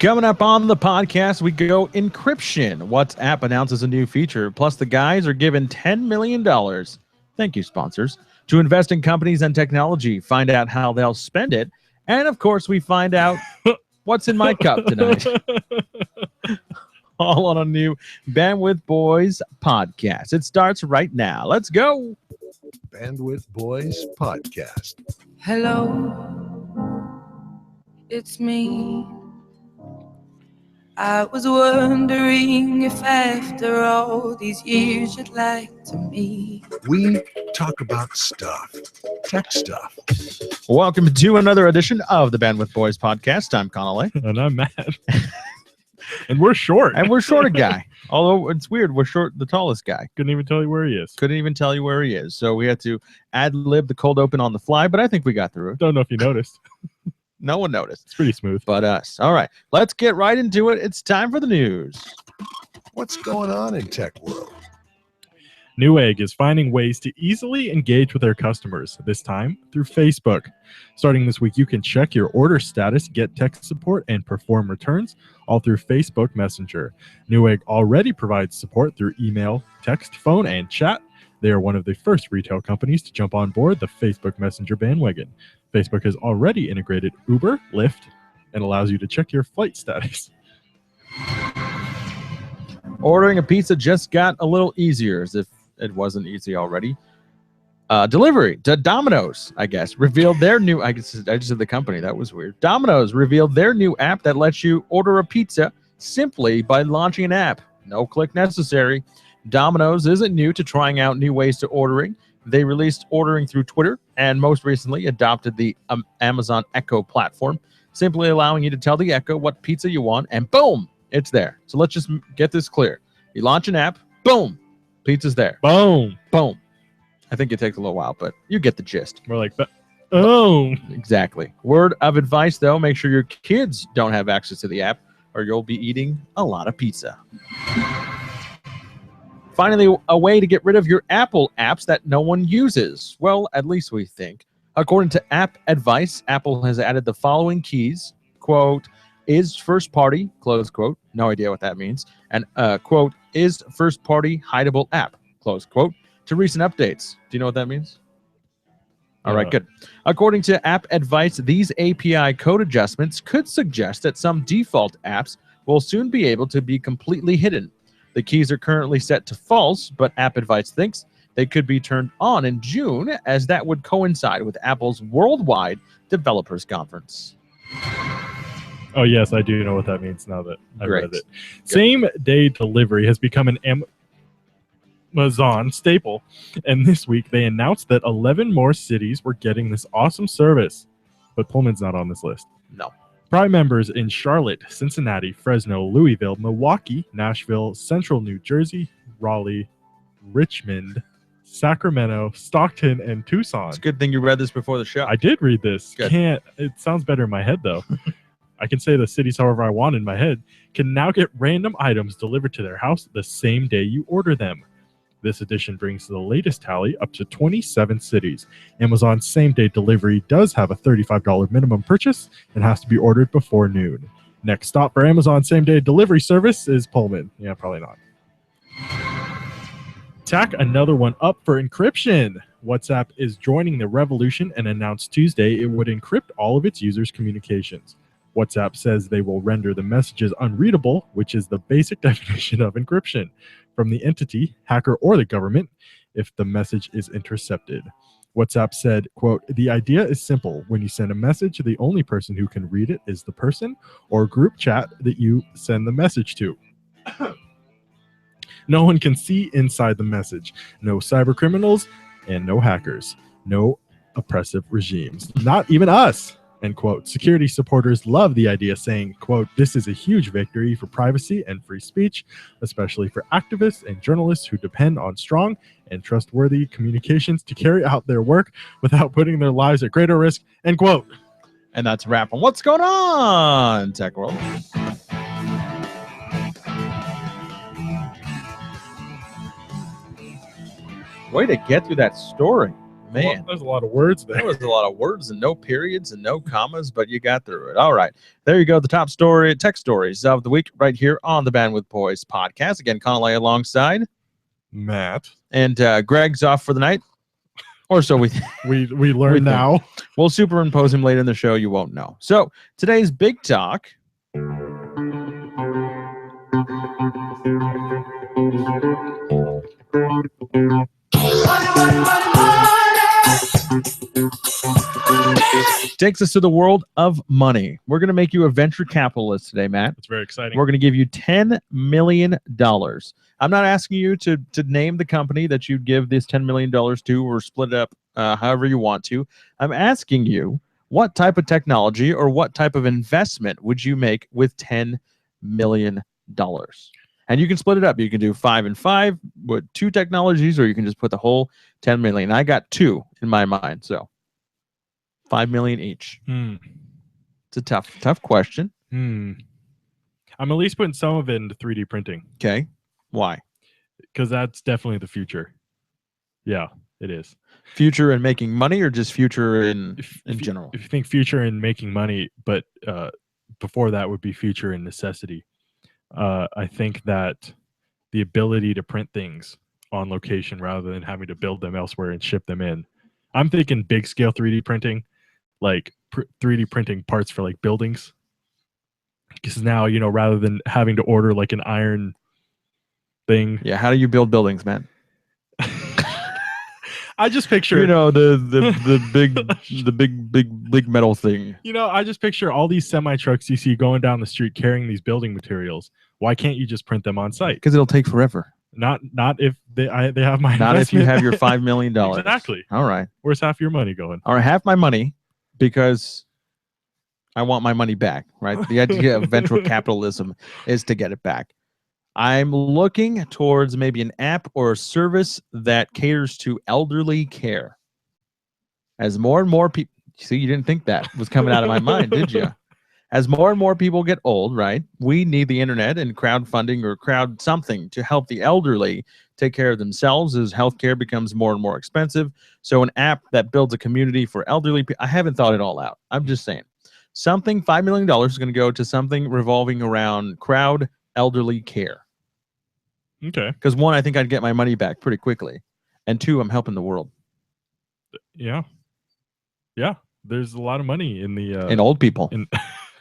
Coming up on the podcast, we go encryption. WhatsApp announces a new feature. Plus, the guys are given $10 million. Thank you, sponsors. To invest in companies and technology. Find out how they'll spend it. And, of course, we find out what's in my cup tonight. All on a new Bandwidth Boys podcast. It starts right now. Let's go. Bandwidth Boys podcast. Hello, it's me. I was wondering if after all these years you'd like to meet. We talk about stuff, tech stuff. Welcome to another edition of the Bandwidth Boys podcast. I'm Connolly. And I'm Matt. And we're short. And we're short a guy. Although it's weird, we're short the tallest guy. Couldn't even tell you where he is. Couldn't even tell you where he is. So we had to ad-lib the cold open on the fly, but I think we got through it. Don't know if you noticed. No one noticed. It's pretty smooth. But us. All right. Let's get right into it. It's time for the news. What's going on in tech world? Newegg is finding ways to easily engage with their customers, this time through Facebook. Starting this week, you can check your order status, get tech support, and perform returns, all through Facebook Messenger. Newegg already provides support through email, text, phone, and chat. They are one of the first retail companies to jump on board the Facebook Messenger bandwagon. Facebook has already integrated Uber, Lyft, and allows you to check your flight status. Ordering a pizza just got a little easier, as if it wasn't easy already. Delivery to Domino's, I guess, revealed their new... I just said the company. That was weird. Domino's revealed their new app that lets you order a pizza simply by launching an app. No click necessary. Domino's isn't new to trying out new ways to ordering. They released ordering through Twitter and most recently adopted the Amazon Echo platform, simply allowing you to tell the Echo what pizza you want, and boom, it's there. So let's just get this clear. You launch an app, boom, pizza's there. Boom. Boom. I think it takes a little while, but you get the gist. We're like, oh. Exactly. Word of advice, though, make sure your kids don't have access to the app or you'll be eating a lot of pizza. Finally, a way to get rid of your Apple apps that no one uses. Well, at least we think. According to App Advice, Apple has added the following keys, quote, is first party, close quote, no idea what that means, and quote, is first party hideable app, close quote, to recent updates. Do you know what that means? All right, good. According to App Advice, these API code adjustments could suggest that some default apps will soon be able to be completely hidden. The keys are currently set to false, but App Advice thinks they could be turned on in June, as that would coincide with Apple's Worldwide Developers Conference. Oh, yes, I do know what that means now that I Great. read it. Same-day delivery has become an Amazon staple, and this week they announced that 11 more cities were getting this awesome service. But Pullman's not on this list. No. Prime members in Charlotte, Cincinnati, Fresno, Louisville, Milwaukee, Nashville, Central New Jersey, Raleigh, Richmond, Sacramento, Stockton, and Tucson. It's a good thing you read this before the show. I did read this. Good. It sounds better in my head, though. I can say the cities however I want in my head. Can now get random items delivered to their house the same day you order them. This addition brings the latest tally up to 27 cities. Amazon's same-day delivery does have a $35 minimum purchase and has to be ordered before noon. Next stop for Amazon's same-day delivery service is Pullman. Yeah, probably not. Tack another one up for encryption. WhatsApp is joining the revolution and announced Tuesday it would encrypt all of its users' communications. WhatsApp says they will render the messages unreadable, which is the basic definition of encryption, from the entity, hacker, or the government if the message is intercepted. WhatsApp said, quote, the idea is simple. When you send a message, the only person who can read it is the person or group chat that you send the message to. No one can see inside the message. No cyber criminals and no hackers. No oppressive regimes. Not even us. End quote. Security supporters love the idea, saying, quote, this is a huge victory for privacy and free speech, especially for activists and journalists who depend on strong and trustworthy communications to carry out their work without putting their lives at greater risk, end quote. And that's a wrap on what's going on, Tech World. Way to get through that story. Man. There's a lot of words there. There was a lot of words and no periods and no commas, but you got through it. All right. There you go. The top story, tech stories of the week right here on the Bandwidth Boys podcast. Again, Connolly alongside Matt. And Greg's off for the night. Or so we we learn think. now. We'll superimpose him later in the show. You won't know. So today's big talk. Takes us to the world of money. We're going to make you a venture capitalist today, Matt. It's very exciting. We're going to give you $10 million. I'm not asking you to name the company that you'd give this $10 million to or split it up however you want to. I'm asking you, what type of technology or what type of investment would you make with $10 million? And you can split it up. You can do 5 and 5 with 2 technologies, or you can just put the whole 10 million. I got 2 in my mind, so 5 million each. It's a tough question. I'm at least putting some of it into 3D printing. Okay, why? Because that's definitely the future. Yeah, it is. Future in making money, or just future in general? If you think future in making money, but before that would be future in necessity. I think that the ability to print things on location rather than having to build them elsewhere and ship them in. I'm thinking big scale 3D printing, like 3D printing parts for like buildings. Because now, rather than having to order like an iron thing. Yeah, how do you build buildings, man? I just picture the big metal thing. I just picture all these semi trucks you see going down the street carrying these building materials. Why can't you just print them on site? Because it'll take forever. Not if they have my not investment. If you have your $5 million. Exactly. All right. Where's half your money going? All right, half my money, because I want my money back. Right. The idea of venture capitalism is to get it back. I'm looking towards maybe an app or a service that caters to elderly care. As more and more people, see, you didn't think that was coming out of my mind, did you? As more and more people get old, right, we need the internet and crowdfunding or crowd something to help the elderly take care of themselves as healthcare becomes more and more expensive. So an app that builds a community for elderly people, I haven't thought it all out. I'm just saying. Something, $5 million is going to go to something revolving around crowd elderly care. Okay. Because 1, I think I'd get my money back pretty quickly. And 2, I'm helping the world. Yeah. Yeah. There's a lot of money in the... in old people.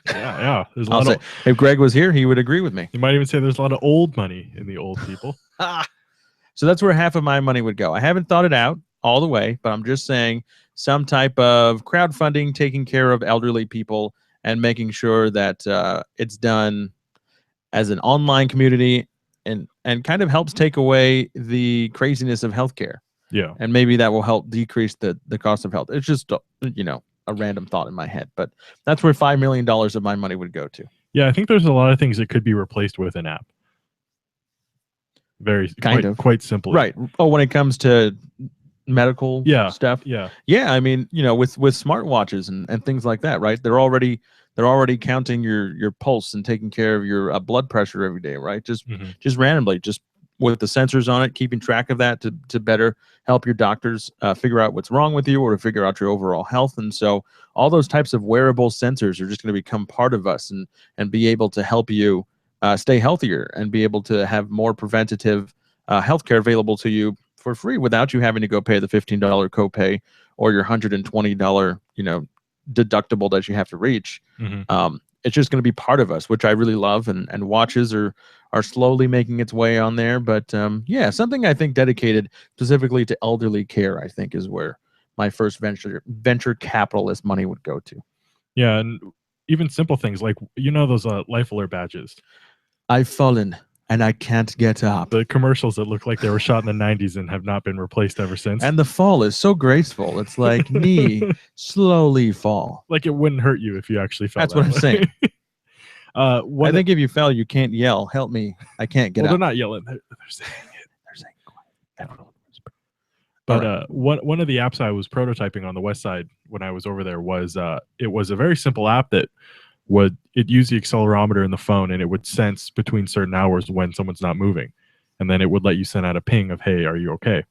Yeah. There's a I'll lot say, of... if Greg was here, he would agree with me. You might even say there's a lot of old money in the old people. So that's where half of my money would go. I haven't thought it out all the way, but I'm just saying some type of crowdfunding, taking care of elderly people and making sure that it's done as an online community and kind of helps take away the craziness of healthcare. Yeah. And maybe that will help decrease the cost of health. It's just, a random thought in my head, but that's where $5 million of my money would go to. Yeah, I think there's a lot of things that could be replaced with an app. Quite simply. Right. Oh, when it comes to medical stuff. Yeah. Yeah, I mean, with smartwatches and things like that, right? They're already counting your pulse and taking care of your blood pressure every day, right? Just randomly, just with the sensors on it, keeping track of that to better help your doctors figure out what's wrong with you or to figure out your overall health. And so all those types of wearable sensors are just going to become part of us and be able to help you stay healthier and be able to have more preventative healthcare available to you for free without you having to go pay the $15 copay or your $120, deductible that you have to reach. It's just going to be part of us, which I really love. And watches are slowly making its way on there. But something I think dedicated specifically to elderly care, I think, is where my first venture capitalist money would go to. Yeah, and even simple things like, those Life Alert badges. I've fallen and I can't get up. The commercials that look like they were shot in the 90s and have not been replaced ever since. And the fall is so graceful. It's like knee slowly fall. Like it wouldn't hurt you if you actually fell. That's what I'm saying. I think if you fell, you can't yell, help me. I can't get up. They're not yelling. They're saying it. They're saying I don't know. But one of the apps I was prototyping on the west side when I was over there was it was a very simple app that it used the accelerometer in the phone and it would sense between certain hours when someone's not moving, and then it would let you send out a ping of, hey, are you okay?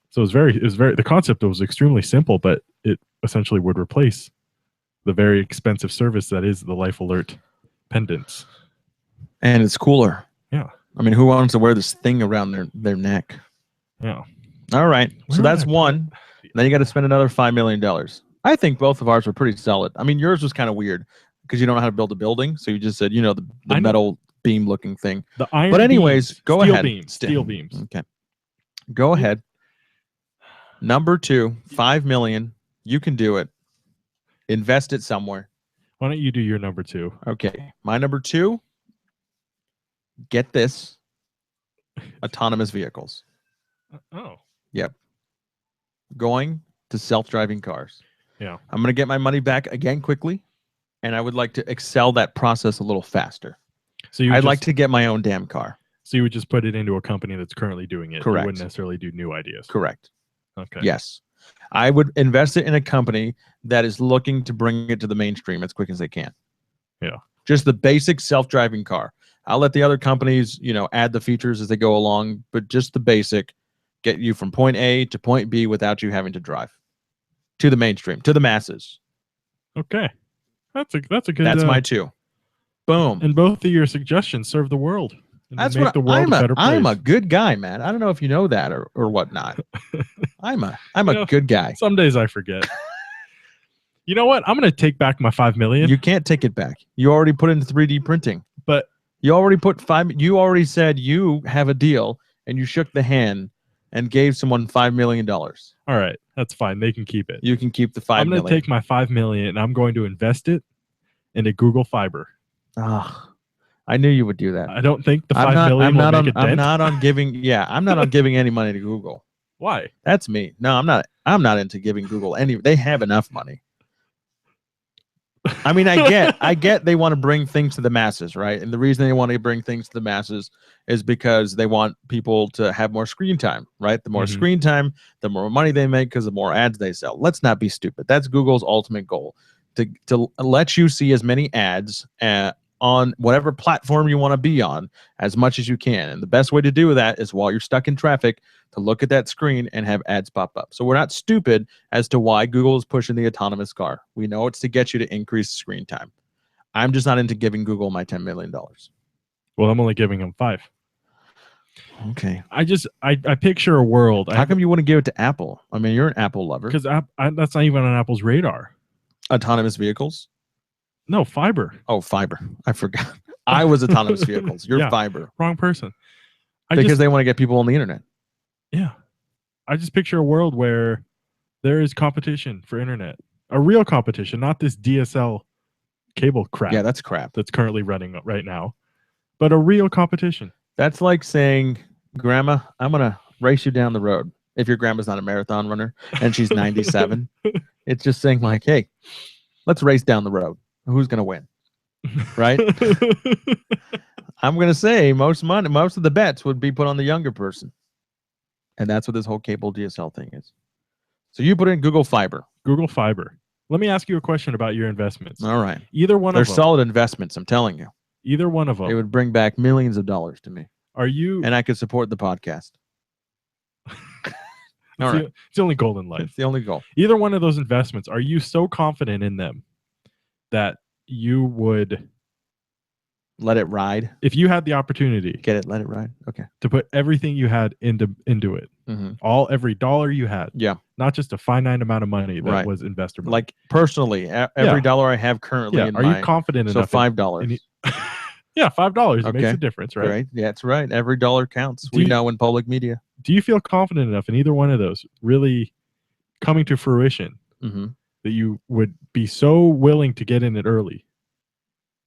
So the concept was extremely simple, but it essentially would replace the very expensive service that is the Life Alert pendants. And it's cooler. Yeah. I mean, who wants to wear this thing around their neck? Yeah. All right. So Where that's would I one. Then you got to spend another $5 million. I think both of ours were pretty solid. I mean, yours was kind of weird because you don't know how to build a building. So you just said, the I know. metal beam looking thing. The iron But anyways, beams, go steel ahead. beams, steel beams. Okay. Go ahead. Number 2, $5 million. You can do it. Invest it somewhere. Why don't you do your number 2? Okay. My number 2, get this. Autonomous vehicles. Oh. Going to self-driving cars. Yeah. I'm going to get my money back again quickly, and I would like to excel that process a little faster. So I'd like to get my own damn car. So you would just put it into a company that's currently doing it. Correct. You wouldn't necessarily do new ideas. Correct. Okay. Yes. I would invest it in a company that is looking to bring it to the mainstream as quick as they can. Yeah. Just the basic self-driving car. I'll let the other companies, add the features as they go along, but just the basic, get you from point A to point B without you having to drive to the mainstream, to the masses. Okay. That's a good. That's my 2. Boom. And both of your suggestions serve the world. And That's make what the world a better place. I'm a good guy, man. I don't know if you know that or whatnot. I'm a good guy. Some days I forget. You know what? I'm going to take back my $5 million. You can't take it back. You already put in 3D printing. But you already put you already said you have a deal and you shook the hand and gave someone $5 million. All right. That's fine. They can keep it. You can keep the $5 I'm million. going to take my $5 million and I'm going to invest it into Google Fiber. Ah, I knew you would do that. I don't think the $5 million will make a dent. I'm not on giving any money to Google. Why? That's me. No, I'm not into giving Google any. They have enough money. I mean, I get they want to bring things to the masses, right? And the reason they want to bring things to the masses is because they want people to have more screen time, right? The more screen time, the more money they make because the more ads they sell. Let's not be stupid. That's Google's ultimate goal, to let you see as many ads on whatever platform you want to be on as much as you can. And the best way to do that is while you're stuck in traffic to look at that screen and have ads pop up. So we're not stupid as to why Google is pushing the autonomous car. We know it's to get you to increase screen time. I'm just not into giving Google my $10 million. Well, I'm only giving them 5. Okay. I picture a world. How come you wouldn't give it to Apple? I mean, you're an Apple lover. Because that's not even on Apple's radar. Autonomous vehicles? No, fiber. Oh, fiber. I forgot. I was autonomous vehicles. You're fiber. Wrong person. Because they want to get people on the internet. Yeah. I just picture a world where there is competition for internet. A real competition, not this DSL cable crap. Yeah, that's crap. That's currently running right now. But a real competition. That's like saying, Grandma, I'm going to race you down the road. If your grandma's not a marathon runner and she's 97, it's just saying like, hey, let's race down the road. Who's going to win? Right? I'm going to say most of the bets would be put on the younger person. And that's what this whole cable DSL thing is. So you put in Google Fiber. Google Fiber. Let me ask you a question about your investments. All right. Either one They're of them. solid investments, I'm telling you. Either one of them. They would bring back millions of dollars to me. Are you? And I could support the podcast. All right. It's the only goal in life. It's the only goal. Either one of those investments, are you so confident in them that you would let it ride? If you had the opportunity, get it, let it ride. Okay. To put everything you had into it, every dollar you had, not just a finite amount of money that was investable. Like personally, every dollar I have currently. Are you confident enough? So $5. Yeah, $5 makes a difference, right? Right. Yeah, that's right. Every dollar counts. We know in public media. Do you feel confident enough in either one of those really coming to fruition that you would be so willing to get in it early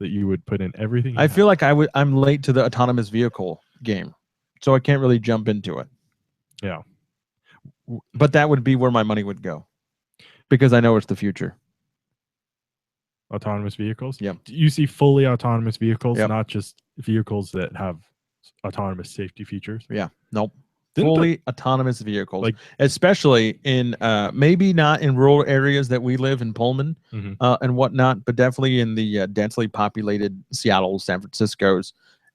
that you would put in everything? I feel like I'm late to the autonomous vehicle game, so I can't really jump into it. Yeah. But that would be where my money would go because I know it's the future. Autonomous vehicles? Yep. Do you see fully autonomous vehicles, Yep. not just vehicles that have autonomous safety features? Yeah. Nope. Didn't Fully autonomous vehicles, like especially in maybe not in rural areas that we live in Pullman and whatnot, but definitely in the densely populated Seattle, San Francisco's,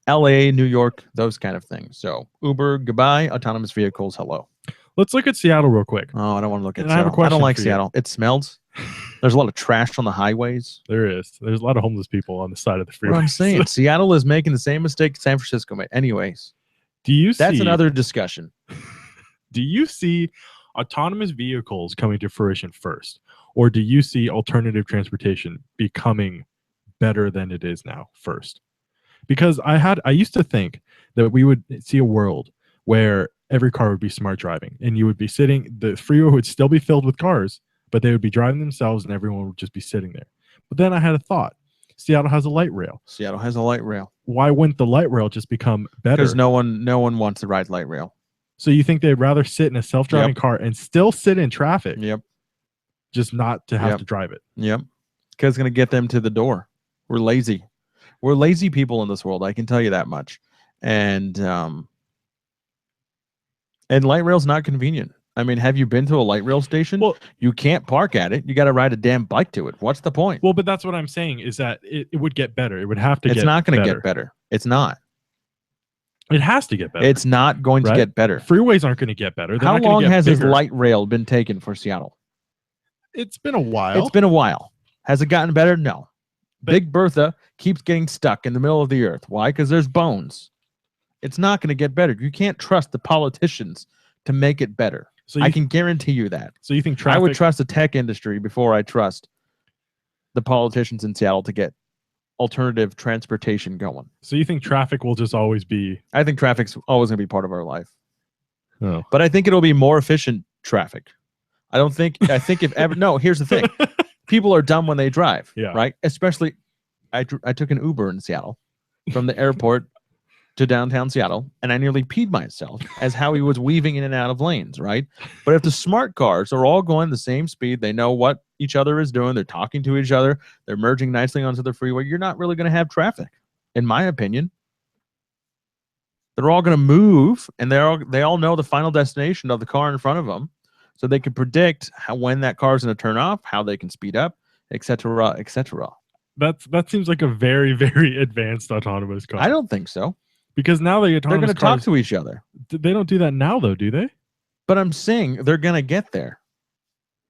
LA, New York, those kind of things. So Uber, goodbye. Autonomous vehicles, hello. Let's look at Seattle real quick. Oh, I don't want to look at And I have a Seattle. I don't question like for you. Seattle. It smells. There's a lot of trash on the highways. There's a lot of homeless people on the side of the freeway. What I'm saying, Seattle is making the same mistake San Francisco made. Anyways, Do you that's see another discussion. Do you see autonomous vehicles coming to fruition first, or do you see alternative transportation becoming better than it is now first? Because I used to think that we would see a world where every car would be smart driving, and you would be sitting, the freeway would still be filled with cars, but they would be driving themselves and everyone would just be sitting there. But then I had a thought. Seattle has a light rail. Seattle has a light rail Why wouldn't the light rail just become better? because no one wants to ride light rail. So you think they'd rather sit in a self-driving car and still sit in traffic, Yep, just not to have Yep. to drive it? yep. Because it's gonna get them to the door. We're lazy. We're lazy people in this world. I can tell you that much. And light rail's not convenient. I mean, have you been to a light rail station? Well- you can't park at it. You got to ride a damn bike to it. What's the point? Well, but that's what I'm saying is that it would get better. It would have to It's get not going to better. get better. It's not. It has to get better. It's not going Right? to get better. Freeways aren't going to get better. They're How not gonna long get has this bigger. light rail been taken for Seattle? It's been a while. It's been a while. Has it gotten better? No. But- Big Bertha keeps getting stuck in the middle of the earth. Why? Because there's bones. It's not going to get better. You can't trust the politicians to make it better. so you, I can guarantee you that. so you think traffic? I would trust the tech industry before I trust the politicians in Seattle to get alternative transportation going. So you think traffic will just always be? I think traffic's always going to be part of our life, Oh, but I think it'll be more efficient traffic. I think if ever, no, here's the thing. People are dumb when they drive, Yeah. right? Especially, I took an Uber in Seattle from the airport to downtown Seattle, and I nearly peed myself as how he was weaving in and out of lanes, right? But if the smart cars are all going the same speed, they know what each other is doing, they're talking to each other, they're merging nicely onto the freeway, you're not really going to have traffic, in my opinion. They're all going to move, and they all know the final destination of the car in front of them, so they can predict when that car is going to turn off, how they can speed up, etc., etc. that seems like a very very advanced autonomous car. I don't think so. Because now the They're autonomous going to talk cars, to each other, they don't do that now though, do they? but I'm saying they're going to get there.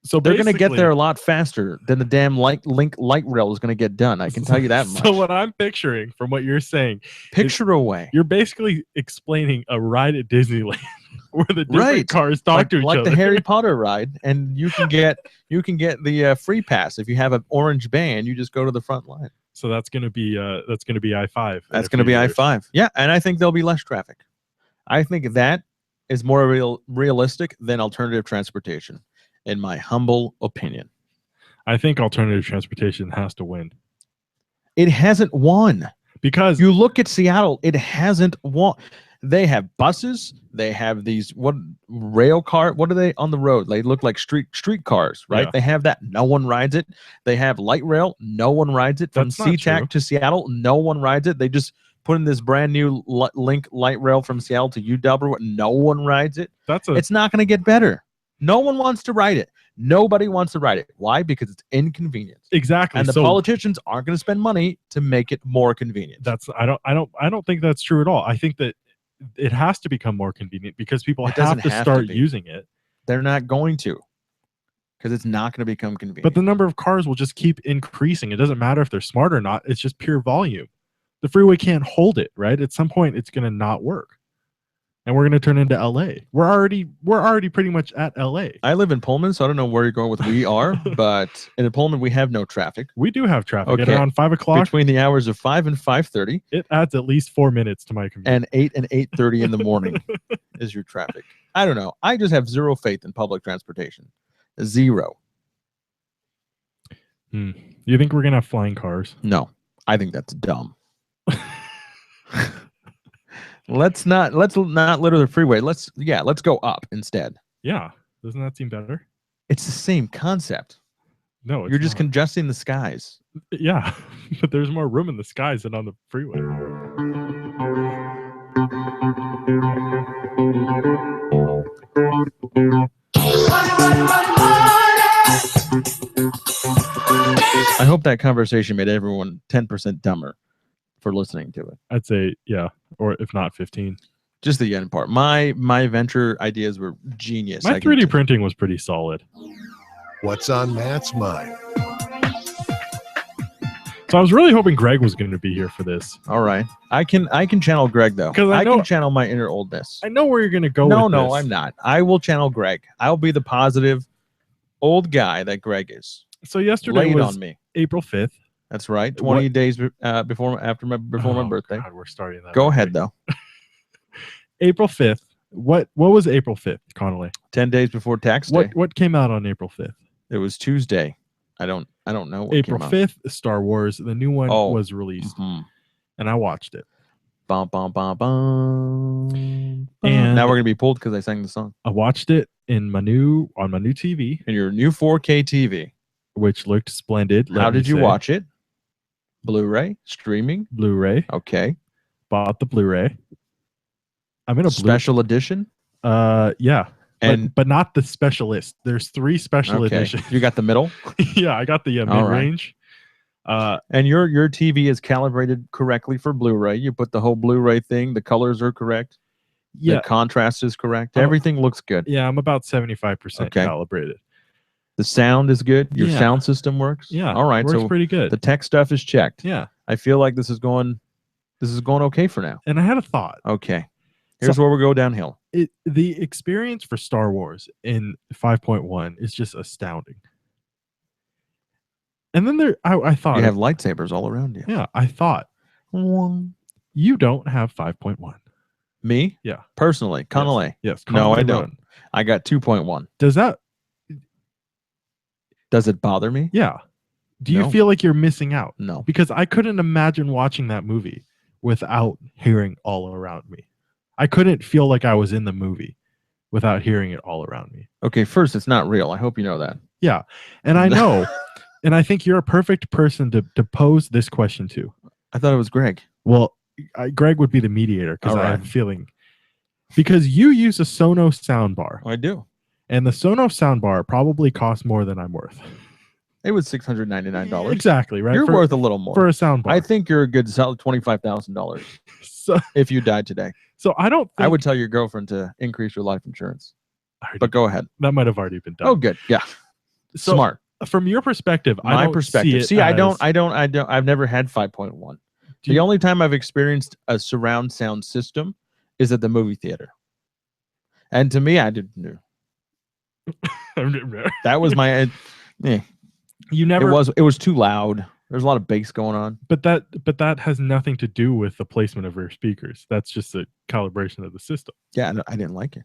So They're going to get basically- there a lot faster than the damn light rail is going to get done. I can tell you that much. So what I'm picturing from what you're saying, Picture away. you're basically explaining a ride at Disneyland where the different Right. cars talk to each like other. the Harry Potter ride, and you can get the free pass if you have an orange band. You just go to the front line. So that's going to be I-5. That's going to be I-5. Yeah, and I think there'll be less traffic. I think that is more realistic than alternative transportation, in my humble opinion. I think alternative transportation has to win It hasn't won. because You look at Seattle, it hasn't won. They have buses. They have these rail car. What are they on the road? They look like street cars, right? Yeah. They have that. No one rides it. They have light rail. No one rides it. From That's not true. SeaTac to Seattle, no one rides it. They just put in this brand new link light rail from Seattle to UW. No one rides it. that's a It's not going to get better. No one wants to ride it. Nobody wants to ride it. Why? Because it's inconvenient. exactly. And the so politicians aren't going to spend money to make it more convenient. that's I don't think that's true at all. I think that it has to become more convenient because people It have doesn't to have to start be. using it. They're not going to, because it's not going to become convenient. But the number of cars will just keep increasing. It doesn't matter if they're smart or not. It's just pure volume. The freeway can't hold it, right? At some point, it's going to not work, and we're going to turn into LA. We're already pretty much at LA. I live in Pullman, so I don't know where you're going with we are, but in Pullman we have no traffic We do have traffic at Okay. around 5 o'clock. between the hours of 5 and 5:30, It adds at least 4 minutes to my commute. and 8 and 8:30 in the morning is your traffic. I don't know. I just have zero faith in public transportation. Zero. You think we're going to have flying cars? No, I think that's dumb. Let's not litter the freeway. Let's go up instead. Yeah. Doesn't that seem better? It's the same concept. No, it's You're just not. congesting the skies. Yeah, but there's more room in the skies than on the freeway. I hope that conversation made everyone 10% dumber for listening to it. I'd say, yeah, or if not 15. Just the end part. My venture ideas were genius. My I can 3D tell. printing was pretty solid. What's on Matt's mind? So I was really hoping Greg was going to be here for this. All right. I can channel Greg though. 'Cause I know- can channel my inner oldness. I know where you're going to go No, with no, this. I'm not. I will channel Greg. I'll be the positive old guy that Greg is. So yesterday Lay it was on me. April 5th. That's right. 20 days before my birthday. God, we're starting that. Go already. ahead though. April 5th. What was April 5th, Connolly? 10 days before tax day. What came out on April 5th? It was Tuesday. I don't know what April came out. 5th, Star Wars, the new one Oh. was released, Mhm. and I watched it. Bum, bum, bum, bum. And- now we're gonna be pulled because I sang the song. I watched it on my new TV, And your new 4K TV. which looked splendid. How did you watch it? Blu-ray, streaming. Blu-ray. Okay. Bought the Blu-ray. I'm in a Special edition. yeah, And but not the specialist. There's 3 special okay, editions. you got the middle. Yeah, I got the All right. mid-range. And your TV is calibrated correctly for Blu-ray. You put the whole Blu-ray thing. The colors are correct. Yeah, The contrast is correct. Oh. Everything looks good. yeah, I'm about 75% Okay. calibrated. The sound is good. Your Yeah. sound system works. Yeah, All right. works So pretty good. the tech stuff is checked. Yeah, I feel like this is going okay for now. and I had a thought. Okay. Here's where we go downhill. The experience for Star Wars in 5.1 is just astounding. And then I thought, You have lightsabers all around you. yeah, I thought you don't have 5.1. Me? Yeah. Personally, Connolly. Yes. No, I Connolly don't. Run. I got 2.1. Does that? Does it bother me? Yeah. Do you No. feel like you're missing out? No. Because I couldn't imagine watching that movie without hearing all around me. I couldn't feel like I was in the movie without hearing it all around me. Okay, first, it's not real. I hope you know that. Yeah. And I know, and I think you're a perfect person to pose this question to. I thought it was Greg. Well, Greg would be the mediator because All I right. have a feeling. Because you use a Sonos soundbar, I do. and the Sonos soundbar probably costs more than I'm worth. It was $699. Exactly, right? You're for, worth a little more. for a soundbar. I think you're a good solid $25,000 so. if you died today. So I don't. Think, I would tell your girlfriend to increase your life insurance. already- But go ahead. that might have already been done. Oh, good. Yeah. So, Smart. From your perspective, I My don't perspective. See, I don't. I've never had 5.1. Do The you- only time I've experienced a surround sound system is at the movie theater. And to me, I didn't know. That was my. You never. It was too loud. There's a lot of bass going on. But that has nothing to do with the placement of your speakers. That's just a calibration of the system. Yeah, I didn't like it.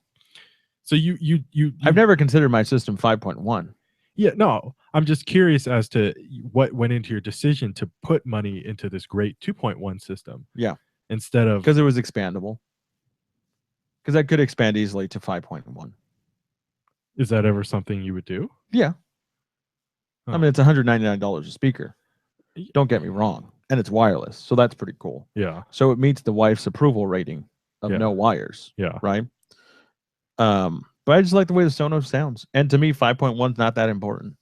So you I've never considered my system 5.1. Yeah, no. I'm just curious as to what went into your decision to put money into this great 2.1 system. Yeah. Instead of Because it was expandable. Because I could expand easily to 5.1. is that ever something you would do? Yeah. Oh. I mean, it's $199 a speaker. Don't get me wrong. And it's wireless. So that's pretty cool. Yeah. So it meets the wife's approval rating of Yeah. no wires, Yeah. right? But I just like the way the Sonos sounds. And to me, 5.1 is not that important.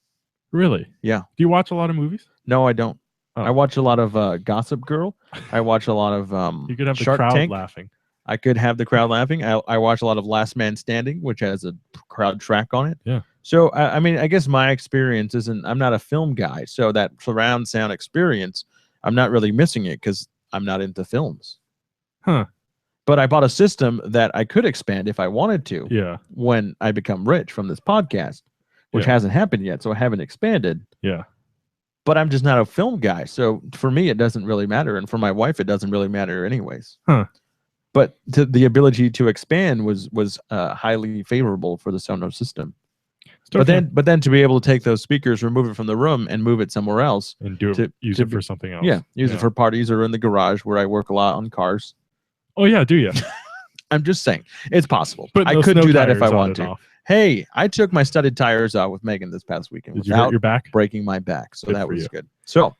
Really? Yeah. Do you watch a lot of movies? No, I don't. Oh. I watch a lot of Gossip Girl. I watch a lot of You could have the Shark crowd Tank. laughing. I could have the crowd laughing. I watch a lot of Last Man Standing, which has a crowd track on it. Yeah. So, I mean, I guess my experience isn't, I'm not a film guy. So that surround sound experience, I'm not really missing it because I'm not into films. Huh. But I bought a system that I could expand if I wanted to Yeah. when I become rich from this podcast, which Yeah. hasn't happened yet. So I haven't expanded. Yeah. But I'm just not a film guy. So for me, it doesn't really matter. And for my wife, it doesn't really matter anyways. Huh. But the ability to expand was highly favorable for the Sonos system. But then to be able to take those speakers, remove it from the room, and move it somewhere else. and do it, to- use to it for something else. Yeah, use Yeah. it for parties or in the garage where I work a lot on cars. Oh yeah, do you? I'm just saying it's possible. Putting I those could snow do that if tires I on want and to. off. Hey, I took my studded tires out with Megan this past weekend Did you hurt without your back? breaking my back. So Good that for was you. good. So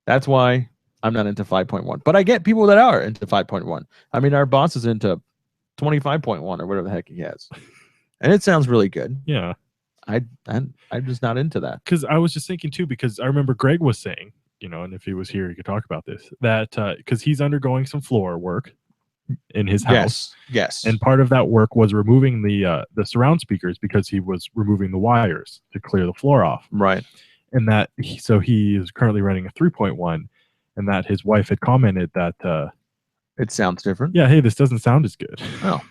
that's why I'm not into 5.1. But I get people that are into 5.1. I mean, our boss is into 25.1 or whatever the heck he has. And it sounds really good. Yeah. I'm just not into that. Because I was just thinking too, because I remember Greg was saying, and if he was here, he could talk about this, that because he's undergoing some floor work in his house. Yes. And part of that work was removing the surround speakers because he was removing the wires to clear the floor off. Right. And that so he is currently running a 3.1, and that his wife had commented that It sounds different. yeah, hey, this doesn't sound as good. Oh.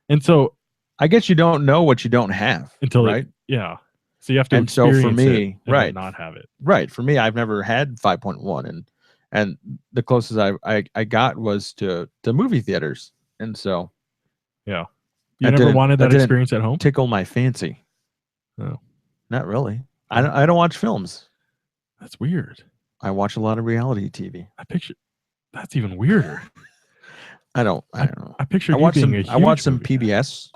And so I guess you don't know what you don't have until right. yeah. So you have to And so experience for me, it and then right. not have it. Right. For me, I've never had 5.1, and the closest I got was to movie theaters, and so You That never didn't- wanted that that didn't- experience at home? tickle my fancy. Oh. Not really. I don't watch films. That's weird. I watch a lot of reality TV. I picture that's even weirder. I don't know. I pictured I you watch being some. a I huge watch some movie fan. PBS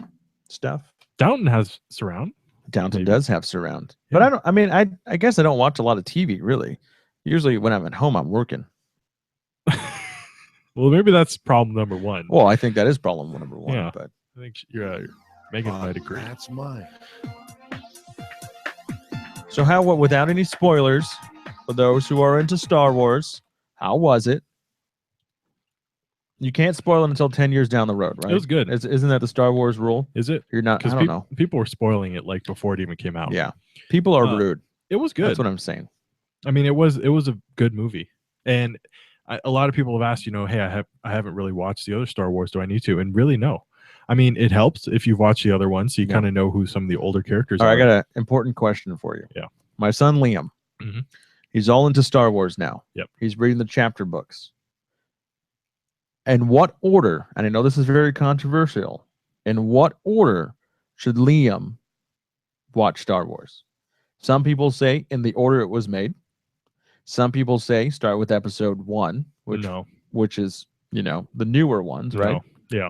stuff. Downton has surround. Downton Maybe. does have surround, but Yeah. I don't. I mean, I guess I don't watch a lot of TV really. Usually, when I'm at home, I'm working. Well, maybe that's problem number one. Well, I think that is problem number one. Yeah. But I think Megan might agree. That's mine. so how? What? Without any spoilers for those who are into Star Wars, how was it? You can't spoil it until 10 years down the road, right? It was good. Isn't that the Star Wars rule? Is it? You're not. I Because don't know. people were spoiling it like before it even came out. Yeah, people are Uh, rude. It was good. That's what I'm saying. I mean, it was a good movie, and a lot of people have asked, hey, I haven't really watched the other Star Wars. Do I need to? And really, no. I mean, it helps if you've watched the other ones, so you Yeah. kind of know who some of the older characters All right, are. I got an important question for you. Yeah. My son Liam, Mhm. he's all into Star Wars now. Yep. He's reading the chapter books. In what order, and I know this is very controversial, in what order should Liam watch Star Wars? Some people say in the order it was made. Some people say start with episode 1, which is, the newer ones, right? No. Yeah,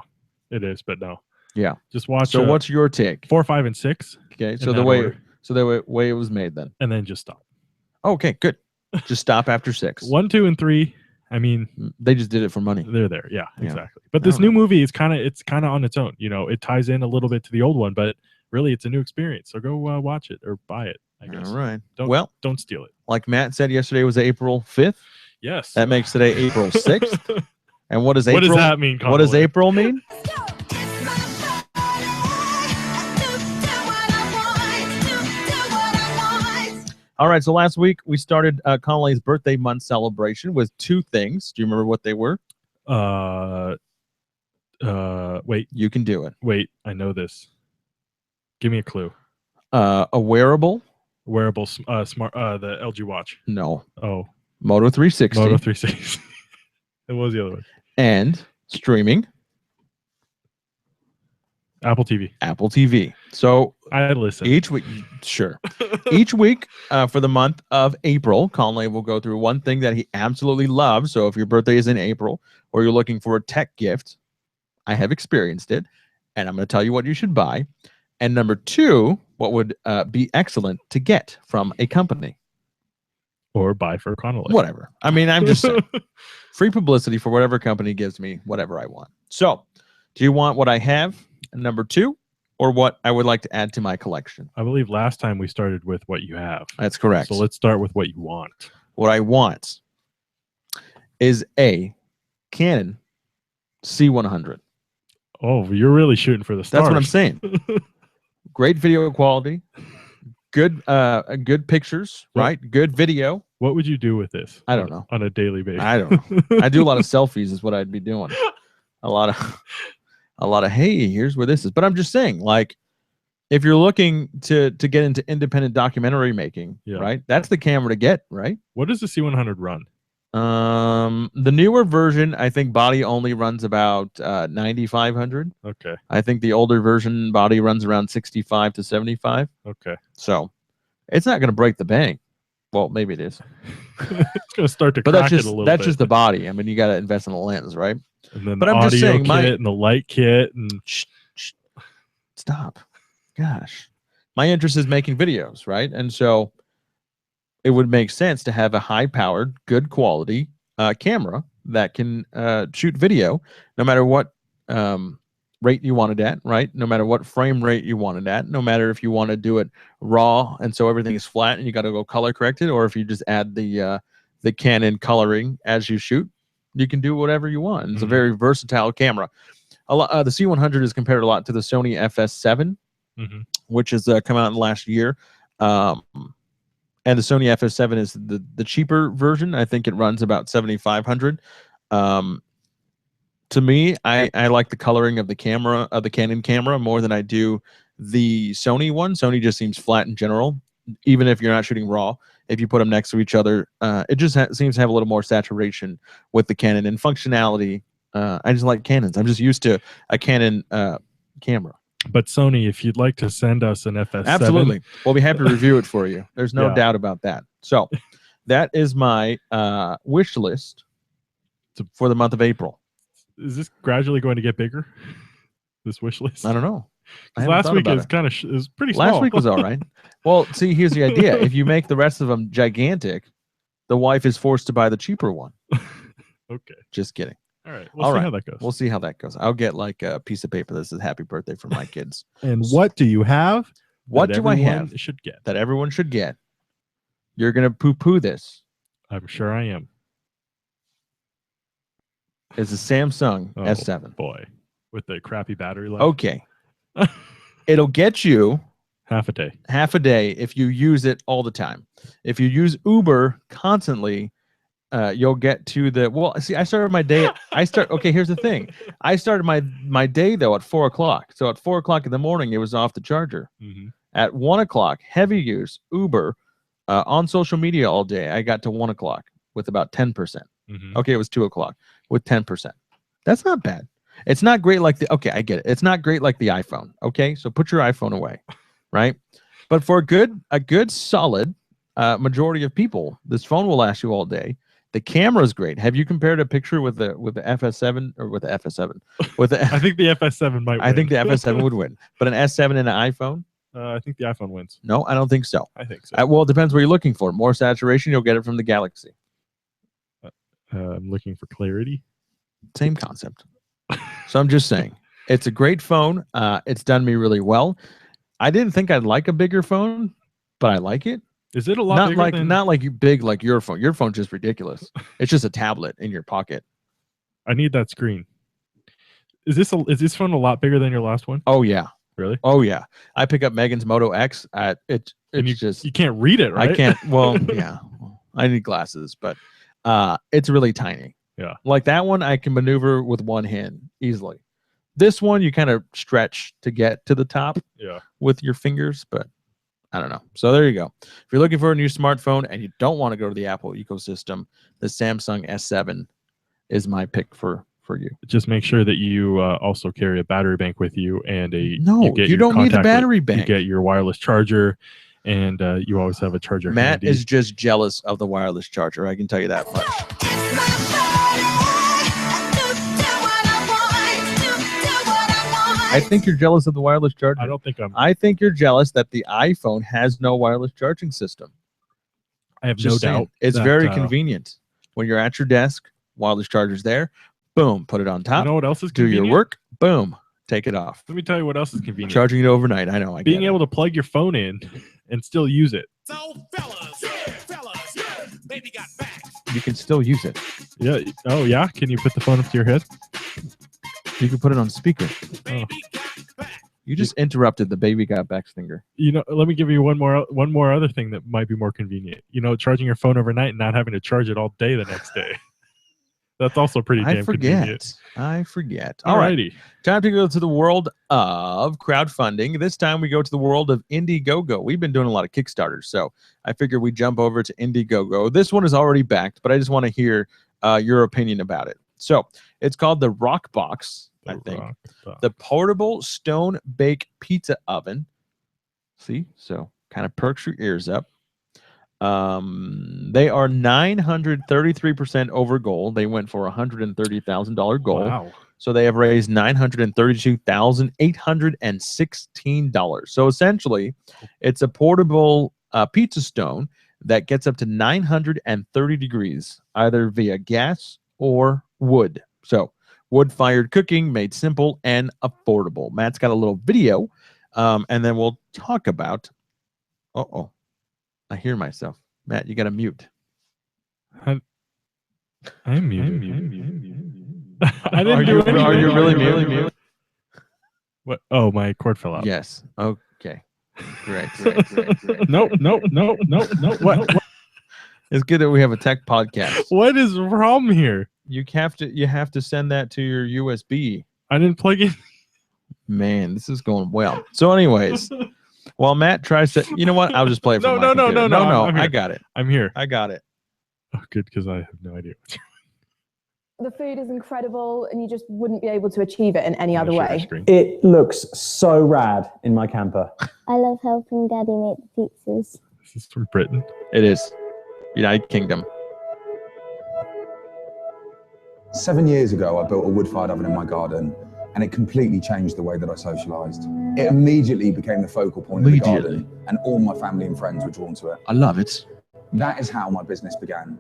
it is, but no. Yeah. Just watch. So what's your take? 4, 5, and 6, Okay, in so the that way order. way it was made then. and then just stop. Okay, good. Just stop after 6. 1, 2, and 3. I mean, They just did it for money. they're there. Yeah, Yeah. exactly. But I this don't new movie is kind of on its own. It ties in a little bit to the old one, but really, it's a new experience. So go watch it or buy it. I guess. All right. Don't- Well, Don't steal it. like Matt said yesterday was April 5th. Yes. That makes today April 6th. And what does What April does that mean? What does Conway? April mean? All right, so last week we started Conley's birthday month celebration with 2 things. Do you remember what they were? Wait. You can do it. I know this. Give me a clue. A wearable? Wearable, smart, the LG Watch. No. Oh, Moto 360. Moto 360. And what was the other one? And streaming, Apple TV. Apple TV. So I listen. each week, sure. Each week for the month of April, Conley will go through one thing that he absolutely loves. So if your birthday is in April or you're looking for a tech gift, I have experienced it, and I'm going to tell you what you should buy. And number 2, what would be excellent to get from a company? Or buy for Connolly. Whatever. I mean, I'm just saying. Free publicity for whatever company gives me whatever I want. So do you want what I have, number 2, or what I would like to add to my collection? I believe last time we started with what you have. That's correct. So let's start with what you want. What I want is a Canon C100. Oh, you're really shooting for the stars. That's what I'm saying. Great video quality, good pictures, What- right? Good video. What would you do with this? I don't know. On a daily basis. I don't know. I do a lot of selfies is what I'd be doing. A lot of hey, here's where this is. But I'm just saying, like, if you're looking to get into independent documentary making, Yeah. right? That's the camera to get, right? What does the C100 run? The newer version, I think body only runs about 9,500. Okay. I think the older version body runs around 65 to 75. Okay. So it's not going to break the bank. Well, maybe it is, It's gonna start to but crack that's it just a little that's bit. just the body. I mean, you got to invest in a lens, right? And then but the I'm just audio saying, kit my- and the light kit and Shh. Stop. Gosh, my interest is making videos, right? And so it would make sense to have a high-powered, good quality camera that can shoot video, no matter what rate you want it at, right? No matter what frame rate you want it at, no matter if you want to do it raw and so everything is flat and you got to go color corrected, or if you just add the Canon coloring as you shoot, You can do whatever you want. It's a Mhm. very versatile camera. The C100 is compared a lot to the Sony FS7, Mhm. which has come out in the last year. And the Sony FS7 is the cheaper version. I think it runs about 7,500. To me, I like the coloring of the camera, of the Canon camera, more than I do the Sony one. Sony just seems flat in general, even if you're not shooting RAW. If you put them next to each other, it just seems to have a little more saturation with the Canon and functionality. I just like Canons. I'm just used to a Canon camera. But Sony, if you'd like to send us an FS7, Absolutely, we'll be happy to review it for you. There's no Yeah. doubt about that. So that is my wish list for the month of April. Is this gradually going to get bigger? This wish list? I don't know. I Because haven't last thought week about is it. kind of is pretty small. Last week was all right. Well, see, here's the idea. If you make the rest of them gigantic, the wife is forced to buy the cheaper one. Okay. Just kidding. All right. We'll All see right. how that goes. We'll see how that goes. I'll get like a piece of paper that says happy birthday for my kids. And what do you have? What that do I everyone have should get? that everyone should get? You're going to poo-poo this. I'm sure I am. It's a Samsung Oh, S7. boy. With the crappy battery life. Okay. It'll get you Half a day. half a day if you use it all the time. If you use Uber constantly, you'll get to the see. I started my day. Okay, here's the thing. I started my day though at 4 o'clock. So at 4 o'clock in the morning, it was off the charger. Mm-hmm. At 1 o'clock, heavy use Uber on social media all day. I got to 1 o'clock with about 10%. Mm-hmm. Okay, it was 2 o'clock with 10%. That's not bad. It's not great like the. Okay, I get it. It's not great like the iPhone. Okay, so put your iPhone away, right? But for a good solid majority of people, this phone will last you all day. The camera is great. Have you compared a picture with the FS7 or with the FS7? With the I think the FS7 might win. I think the FS7 would win, but an S7 and an iPhone? I think the iPhone wins. No, I don't think so. I think so. Well, it depends what you're looking for. More saturation, you'll get it from the Galaxy. I'm looking for clarity. Same concept. So I'm just saying, it's a great phone. It's done me really well. I didn't think I'd like a bigger phone, but I like it. Is it a lot Not bigger like than... not like you big like your phone. Your phone's just ridiculous. It's just a tablet in your pocket. I need that screen. Is this phone a lot bigger than your last one? Oh yeah. Really? Oh yeah. I pick up Megan's Moto X at it. And It's just you can't read it, right? I can't. Well, yeah. I need glasses, but it's really tiny. Yeah. Like that one, I can maneuver with one hand easily. This one, you kind of stretch to get to the top Yeah. with your fingers, but I don't know. So there you go. If you're looking for a new smartphone and you don't want to go to the Apple ecosystem, the Samsung S7 is my pick for you. Just make sure that you also carry a battery bank with you and a. No, get you your don't need the contact battery You bank. get your wireless charger, and you always have a charger. Matt handy. is just jealous of the wireless charger. I can tell you that much. I think you're jealous of the wireless charger. I don't think I'm. I think you're jealous that the iPhone has no wireless charging system. I have Just no saying. doubt. It's that, very convenient. When you're at your desk, wireless charger's there. Boom, put it on You top. know what else is Do convenient? your work. Boom, take it off. Let me tell you what else is convenient. Charging it overnight. I know. I Being get able to plug your phone in and still use it. So fellas, baby got back. it. You can still use it. Yeah. Oh yeah. Can you put the phone up to your head? You can put it on speaker. Baby got back. You just interrupted the baby got back stinger. You know. Let me give you one more other thing that might be more convenient. You know, charging your phone overnight and not having to charge it all day the next day. That's also pretty damn I convenient. forget. All right. Alrighty. Time to go to the world of crowdfunding. This time we go to the world of Indiegogo. We've been doing a lot of Kickstarters, so I figured we jump over to Indiegogo. This one is already backed, but I just want to hear your opinion about it. So it's called the Rock Box, I think. The portable stone bake pizza oven. See, so kind of perks your ears up. They are 933% over goal. They went for $130,000 goal. Wow. So they have raised $932,816. So essentially, it's a portable pizza stone that gets up to 930 degrees, either via gas or wood. So wood-fired cooking made simple and affordable. Matt's got a little video, and then we'll talk about. I hear myself. Matt, you got to mute. I'm muted. I didn't do anything. Are you really mute? What? Oh, my cord fell out. Yes. Okay. Great. Nope. What? It's good that we have a tech podcast. What is wrong here? You have to send that to your USB. I didn't plug in. Man, this is going well. So, anyways, while Matt tries to, you know what? I'll just play it from my computer. No. I'm here. I got it. I'm here. I got it. Oh, good, because I have no idea. The food is incredible and you just wouldn't be able to achieve it in any other Share way. screen. It looks so rad in my camper. I love helping Daddy make the pizzas. This is from Britain. It is. United Kingdom. 7 years ago, I built a wood-fired oven in my garden, and it completely changed the way that I socialized. It immediately became the focal point of the garden, and all my family and friends were drawn to it. I love it. That is how my business began.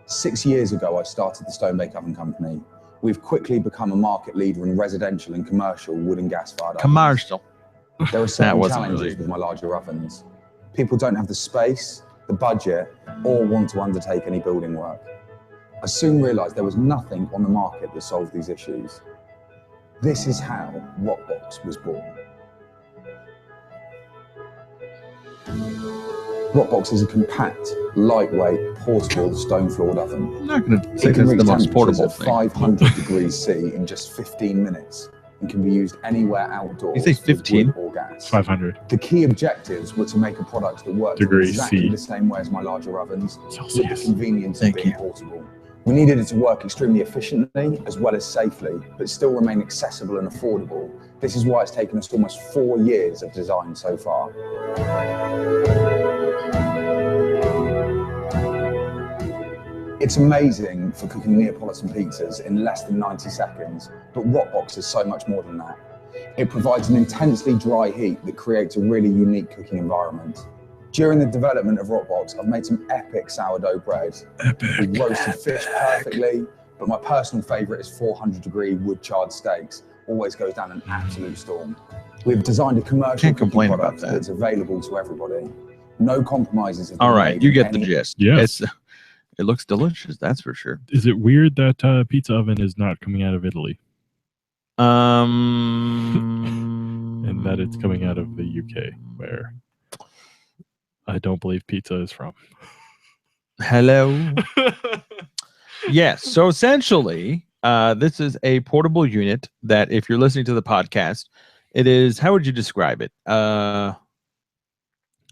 6 years ago, I started the Stonebake Oven Company. We've quickly become a market leader in residential and commercial wood and gas-fired ovens. Commercial. There are certain wasn't challenges really- with my larger ovens. People don't have the space, the budget, or want to undertake any building work. I soon realized there was nothing on the market that solved these issues. This is how Rockbox was born. Rockbox is a compact, lightweight, portable stone-floored oven. I'm not going to say It can this is reach the most temperatures portable of thing. 500 degrees C in just 15 minutes and can be used anywhere outdoors. You say with 15? wood or gas. 500 The key objectives were to make a product that worked Degrees exactly C. the same way as my larger ovens, with the Celsius. convenience Thank of being you. portable. We needed it to work extremely efficiently as well as safely, but still remain accessible and affordable. This is why it's taken us almost 4 years of design so far. It's amazing for cooking Neapolitan pizzas in less than 90 seconds, but Rockbox is so much more than that. It provides an intensely dry heat that creates a really unique cooking environment. During the development of Rockbox, I've made some epic sourdough bread. We've roasted fish perfectly, but my personal favorite is 400-degree wood-charred steaks. Always goes down an absolute storm. We've designed a commercial Can't cooking complain about product that. that's available to everybody. No compromises have been All right, made you in get the any- gist. Yes. It looks delicious, that's for sure. Is it weird that pizza oven is not coming out of Italy and that it's coming out of the UK, where I don't believe pizza is from? Hello. Yes. So essentially, this is a portable unit that, if you're listening to the podcast, it is. How would you describe it?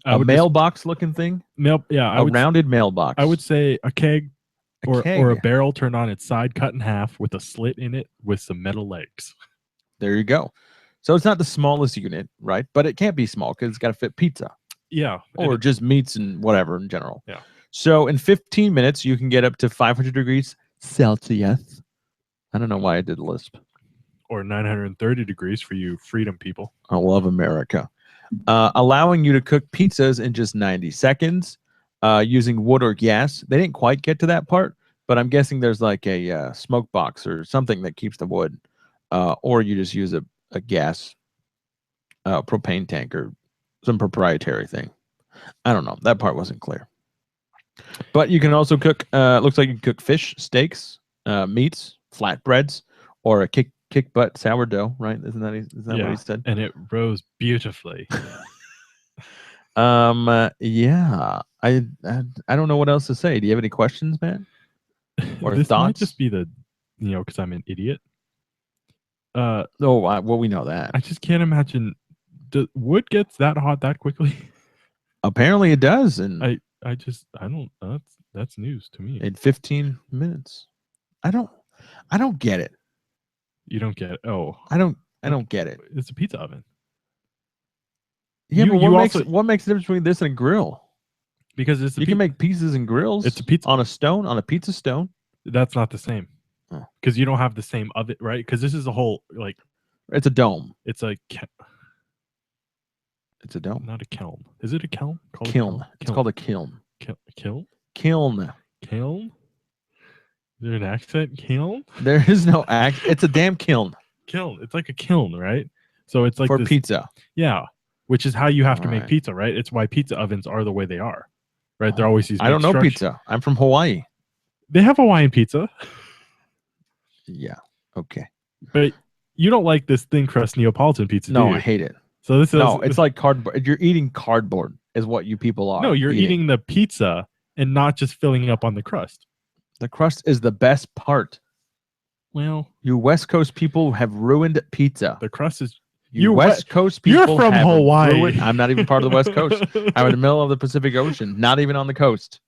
I A would mailbox looking thing. yeah, A rounded mailbox. I would say a keg or keg. a barrel turned on its side, cut in half with a slit in it with some metal legs. There you go. So it's not the smallest unit, right? But it can't be small because it's got to fit pizza Yeah. or just meats and whatever in general. Yeah. So in 15 minutes, you can get up to 500 degrees Celsius. I don't know why I did lisp. Or 930 degrees for you freedom people. I love America. Allowing you to cook pizzas in just 90 seconds using wood or gas. They didn't quite get to that part, but I'm guessing there's like a smoke box or something that keeps the wood. Or you just use a gas propane tank or some proprietary thing. I don't know. That part wasn't clear. But you can also cook, looks like you can cook fish, steaks, meats, flatbreads, or a kick butt sourdough, right? Isn't that what he said? And it rose beautifully. Yeah. I don't know what else to say. Do you have any questions, man? Or This might thoughts? just be the, because I'm an idiot. Well, we know that. I just can't imagine wood gets that hot that quickly. Apparently it does, and I don't. That's news to me. in 15 minutes. I don't get it. You don't get it. Oh, I don't get it. it's a pizza oven. Yeah, You- but you what also- makes the difference between this and a grill? Because it's a You can make pizzas and grills. It's a pizza. on a pizza stone. That's not the same. Oh. Because you don't have the same oven, right? Because this is a whole It's a dome. it's a It's a dome. not a kiln. Is it a kiln? Called a Kiln. It's called a kiln. kiln. Kiln. Kiln. Is there an accent? Kiln. There is no act. It's a damn kiln Kiln. It's like a kiln, right? So it's like for this, pizza. Yeah, which is how you have to make Alright. pizza, right? It's why pizza ovens are the way they are, right? They're always these. I don't big know structures. pizza. I'm from Hawaii. They have Hawaiian pizza. Yeah. Okay. But you don't like this thin crust Neapolitan pizza, do No, you? I hate it. So this is No, it's like cardboard. You're eating cardboard, is what you people are. no, you're eating the pizza and not just filling up on the crust. The crust is the best part. Well, You West Coast people have ruined pizza. the crust is. You you're West Coast people. You're from have Hawaii. ruined- I'm not even part of the West Coast. I'm in the middle of the Pacific Ocean, not even on the coast.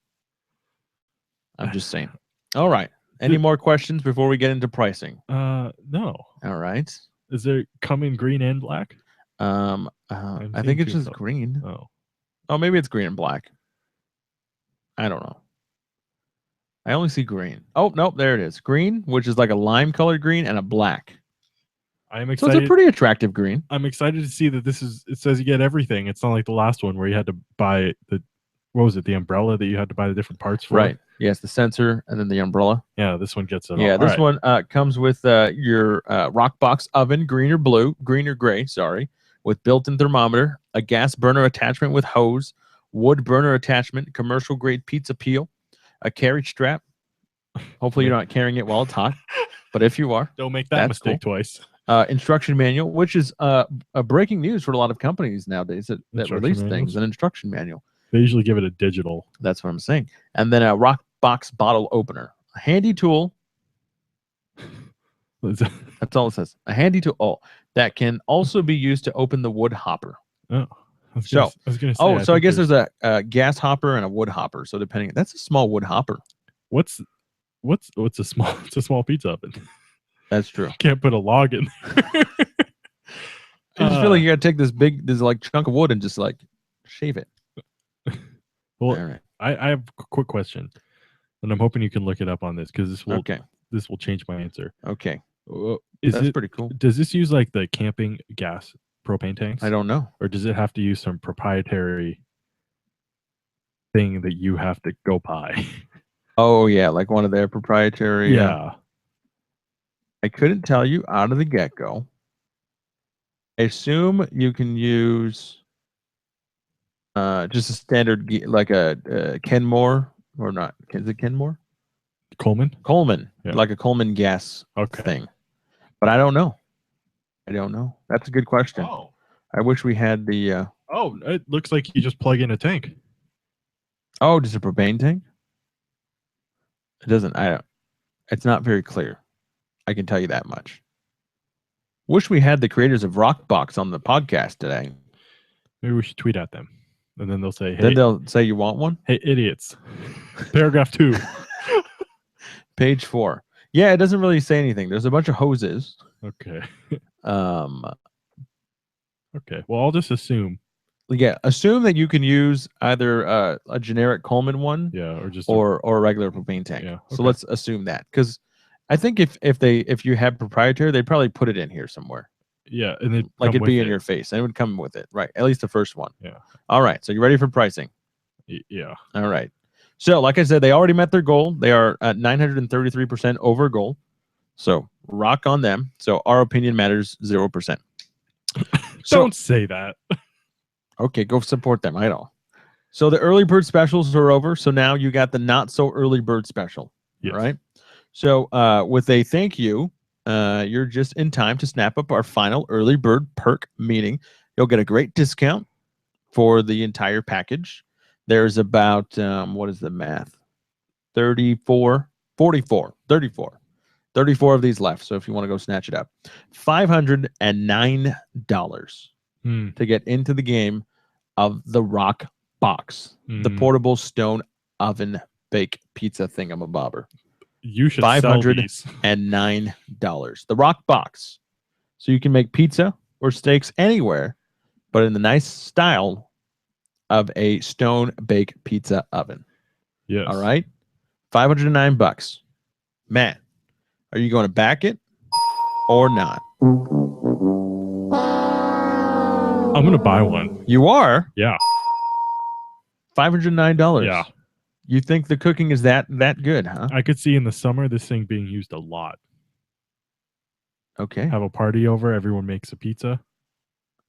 I'm just saying. All right. Any more questions before we get into pricing? No. All right. Is there come in green and black? I seeing think it's two just of them. green. Oh, Oh, maybe it's green and black. I don't know. I only see green. Oh, nope, there it is. Green, which is like a lime colored green, and a black. I'm So excited. it's a pretty attractive green. I'm excited to see that this is. It says you get everything. It's not like the last one where you had to buy the. What was it? The umbrella that you had to buy the different parts for. Right. Yes, the sensor and then the umbrella. Yeah, this one gets it. Yeah, all. this All right. one comes with your Rockbox oven, green or gray, sorry, with built-in thermometer, a gas burner attachment with hose, wood burner attachment, commercial grade pizza peel, a carriage strap. Hopefully you're not carrying it while it's hot, but if you are, Don't make that That's mistake twice. instruction manual, which is a breaking news for a lot of companies nowadays that Instruction release manuals? things, an instruction manual. They usually give it a digital. That's what I'm saying. And then a Rockbox bottle opener, a handy tool. That's all it says. A handy tool that can also be used to open the wood hopper. I was So- gonna say, Oh, so I think guess there's a gas hopper and a wood hopper. So depending, that's a small wood hopper. what's a small it's a small pizza oven. That's true. Can't put a log in there. I just feel like you gotta take this like chunk of wood and just like shave it. Well, All right. I have a quick question, and I'm hoping you can look it up on this because this will change my answer. Okay. Is That's it pretty cool. does this use like the camping gas propane tanks? I don't know. Or does it have to use some proprietary thing that you have to go buy? Oh yeah, like one of their proprietary. Yeah. I couldn't tell you out of the get go. I assume you can use just a standard like a Kenmore or not? Is it Kenmore? Coleman? Coleman, Yeah. like a Coleman gas Okay. thing. But I don't know. That's a good question. Oh. I wish we had the. Oh, it looks like you just plug in a tank. Oh, just a propane tank? It doesn't. It's not very clear. I can tell you that much. Wish we had the creators of Rockbox on the podcast today. Maybe we should tweet at them. And then they'll say, Then hey, they'll say you want one. hey idiots. Paragraph 2. Page 4. Yeah, it doesn't really say anything. There's a bunch of hoses. Okay. Um, Okay. Well, I'll just assume. yeah, assume that you can use either a generic Coleman one Yeah. Or just or a regular propane tank. Yeah, So okay. let's assume that, because I think if you have proprietary, they'd probably put it in here somewhere. yeah. And then Like it'd be in your face, and it would come with it, right? At least the first one. Yeah. All right. So you ready for pricing? Yeah. All right. So, like I said, they already met their goal. They are at 933% over goal. So rock on them. So our opinion matters 0%. So Don't say that. okay, go support them. I know. So the early bird specials are over. So now you got the not so early bird special. Yes. All right. So with a thank you, you're just in time to snap up our final early bird perk meeting. You'll get a great discount for the entire package. There's about what is the math? 34 of these left. So if you want to go snatch it up, $509 Hmm. to get into the game of the Rock Box, the Hmm. portable stone oven bake pizza thingamabobber. You should sell $500 these. and $9. The Rock Box. So you can make pizza or steaks anywhere, but in the nice style of a stone bake pizza oven. Yes. All right. $509. Matt, are you going to back it or not? I'm gonna buy one. You are? Yeah. $509. Yeah. You think the cooking is that good, huh? I could see in the summer this thing being used a lot. Okay. Have a party over, everyone makes a pizza.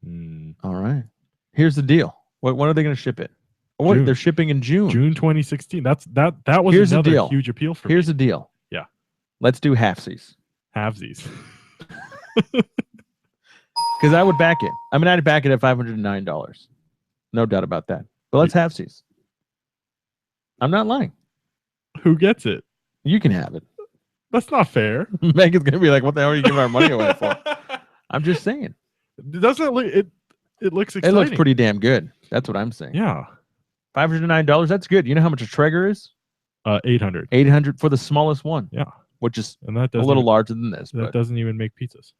Mm, All right. Here's the deal. When are they going to ship it? What? June. They're shipping in June. June 2016. That was Here's the another deal. huge appeal for Here's me. the deal. Yeah. Let's do halfsies. Halvesies. Because I would back it. I mean, I'd back it at $509. No doubt about that. But let's have these. I'm not lying. Who gets it? You can have it. That's not fair. Megan's going to be like, what the hell are you giving our money away for? I'm just saying. Doesn't it look it looks exciting. It looks pretty damn good. That's what I'm saying. Yeah. $509, that's good. You know how much a Traeger is? 800. 800 for the smallest one. Yeah. Which is And that a doesn't little even- larger than this. That But doesn't even make pizzas.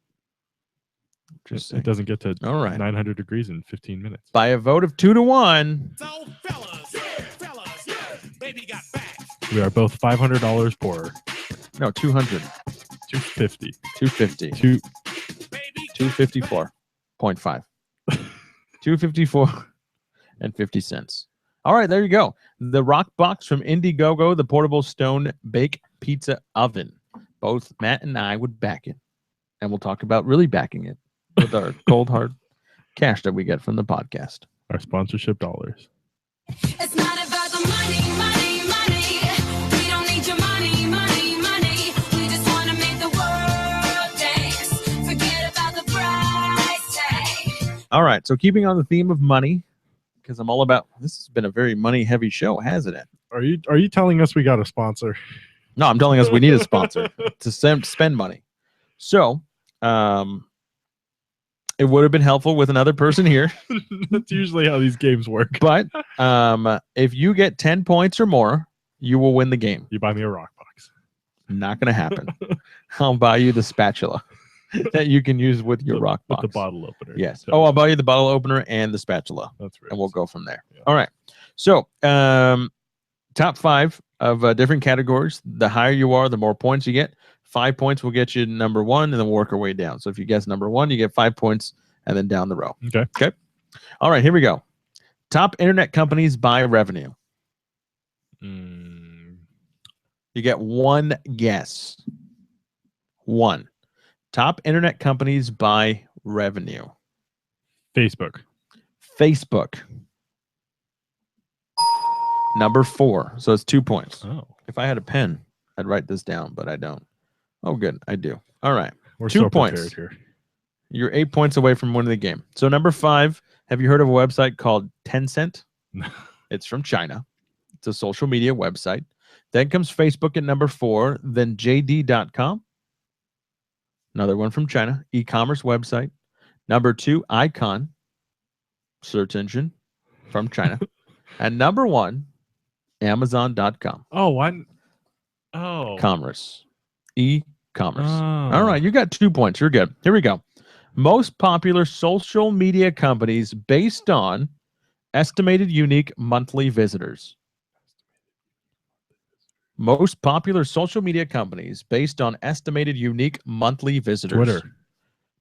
just It saying. doesn't get to All right. 900 degrees in 15 minutes. By a vote of 2-1, So, fellas, baby got back. We are both $500 poorer. no, 200, 250. 250, Two. Baby 254.5. 254 and 50 cents. All right, there you go. The Rock Box from Indiegogo, the portable stone bake pizza oven. Both Matt and I would back it. And we'll talk about really backing it with our cold hard cash that we get from the podcast. Our sponsorship dollars. It's not about the money, money, money. We don't need your money, money, money. We just want to make the world dance. Forget about the price tag. All right, so keeping on the theme of money, because I'm all about this has been a very money heavy show, hasn't it? Are you telling us we got a sponsor? No, I'm telling us we need a sponsor to spend money. So, it would have been helpful with another person here, That's usually how these games work. but if you get 10 points or more, you will win the game. You buy me a rock box. Not going to happen. I'll buy you the spatula that you can use with your rock With box. the bottle opener. Yes. So Oh, I'll buy you the bottle opener and the spatula, that's right. and we'll go from there. Yeah. All right. So, top 5 of different categories. The higher you are, the more points you get. 5 points will get you number 1, and then we'll work our way down. So if you guess number 1, you get 5 points, and then down the row. Okay. All right, here we go. Top internet companies by revenue. Mm, You get one guess. 1. Top internet companies by revenue. Facebook. Facebook. Number 4. So it's 2 points. Oh, If I had a pen, I'd write this down, but I don't. Oh, good. I do. All right. we're 2 so points. prepared here. You're 8 points away from winning the game. So number 5, have you heard of a website called Tencent? It's from China. It's a social media website. Then comes Facebook at number 4, then JD.com. Another one from China, e-commerce website. Number 2, Icon, search engine from China. And number 1, Amazon.com, Oh. commerce, e-commerce. Oh. All right, you got 2 points. You're good. Here we go. Most popular social media companies based on estimated unique monthly visitors. Most popular social media companies based on estimated unique monthly visitors.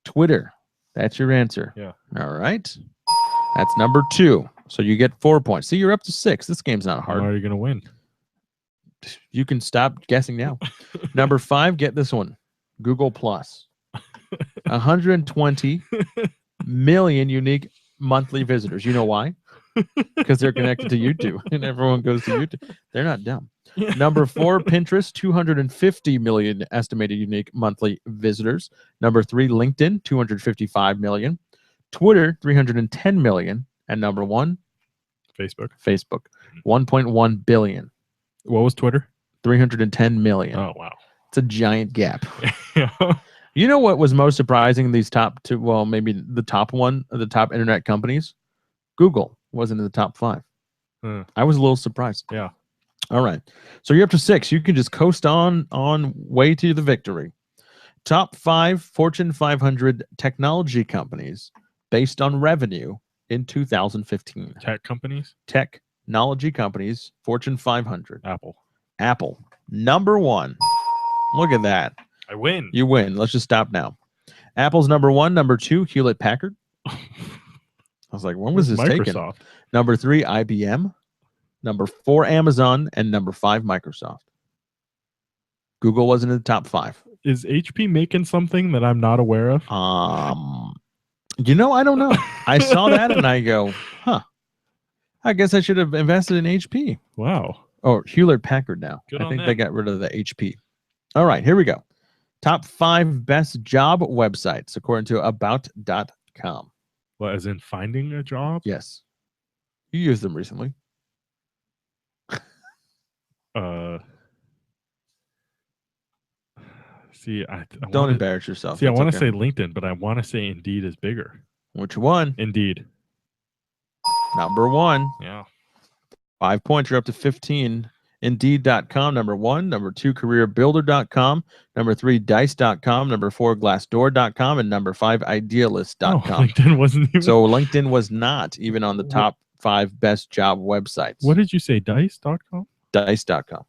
Twitter. That's your answer. Yeah. All right. That's number 2. So you get 4 points. See, you're up to 6. This game's not How hard. are you going to win? You can stop guessing now. Number 5, get this one. Google Plus. 120 million unique monthly visitors. You know why? Because they're connected to YouTube and everyone goes to YouTube. They're not dumb. Number 4, Pinterest, 250 million estimated unique monthly visitors. Number 3, LinkedIn, 255 million. Twitter, 310 million. And number 1, Facebook. Facebook, 1.1 billion. What was Twitter? 310 million. Oh, wow. It's a giant gap. Yeah. You know what was most surprising in these top 2? Well, maybe the top one of the top internet companies? Google wasn't in the top 5. I was a little surprised. Yeah. All right. So you're up to 6. You can just coast on way to the victory. Top 5 Fortune 500 technology companies based on revenue in 2015. Tech companies? Technology companies, Fortune 500. Apple. Apple, number 1. Look at that. I win. You win. Let's just stop now. Apple's number 1. Number 2, Hewlett Packard. I was like, when was this taken? Microsoft. Number 3, IBM. Number 4, Amazon. And number 5, Microsoft. Google wasn't in the top 5. Is HP making something that I'm not aware of? You know, I don't know. I saw that and I go, huh. I guess I should have invested in HP. Wow. Or Hewlett Packard now. Good I on think them. they got rid of the HP. All right, here we go. Top 5 best job websites according to about.com. Well, as in finding a job? Yes. You used them recently. See, I Don't wanna, embarrass yourself. see, I It's want to okay. say LinkedIn, but I want to say Indeed is bigger. Which one? Indeed. Number 1. Yeah. 5 points. You're up to 15. Indeed.com, number 1. Number 2, careerbuilder.com. Number 3, dice.com. Number 4, glassdoor.com. And number 5, Oh, idealist.com. LinkedIn wasn't even. So LinkedIn was not even on the Wh- top 5 best job websites. What did you say? Dice.com? Dice.com.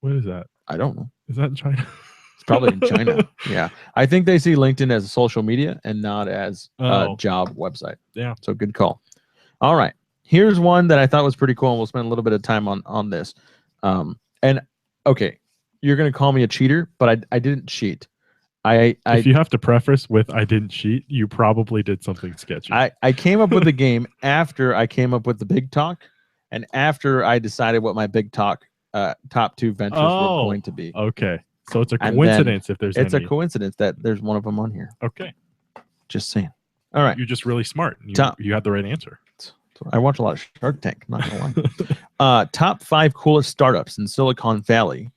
What is that? I don't know. Is that in China? It's probably in China. Yeah. I think they see LinkedIn as a social media and not as a Oh. job website. Yeah. So good call. All right. Here's one that I thought was pretty cool, and we'll spend a little bit of time on this. And okay, you're gonna call me a cheater, but I didn't cheat. If you have to preface with "I didn't cheat," you probably did something sketchy. I came up with the game after I came up with the big talk, and after I decided what my big talk top 2 ventures were Oh, going to be. Okay, so it's a And coincidence if there's It's any. a coincidence that there's one of them on here. Okay, Just saying. All right. you're just really smart. You, Top- you had the right answer. I watch a lot of Shark Tank. I'm not gonna lie. Top 5 coolest startups in Silicon Valley,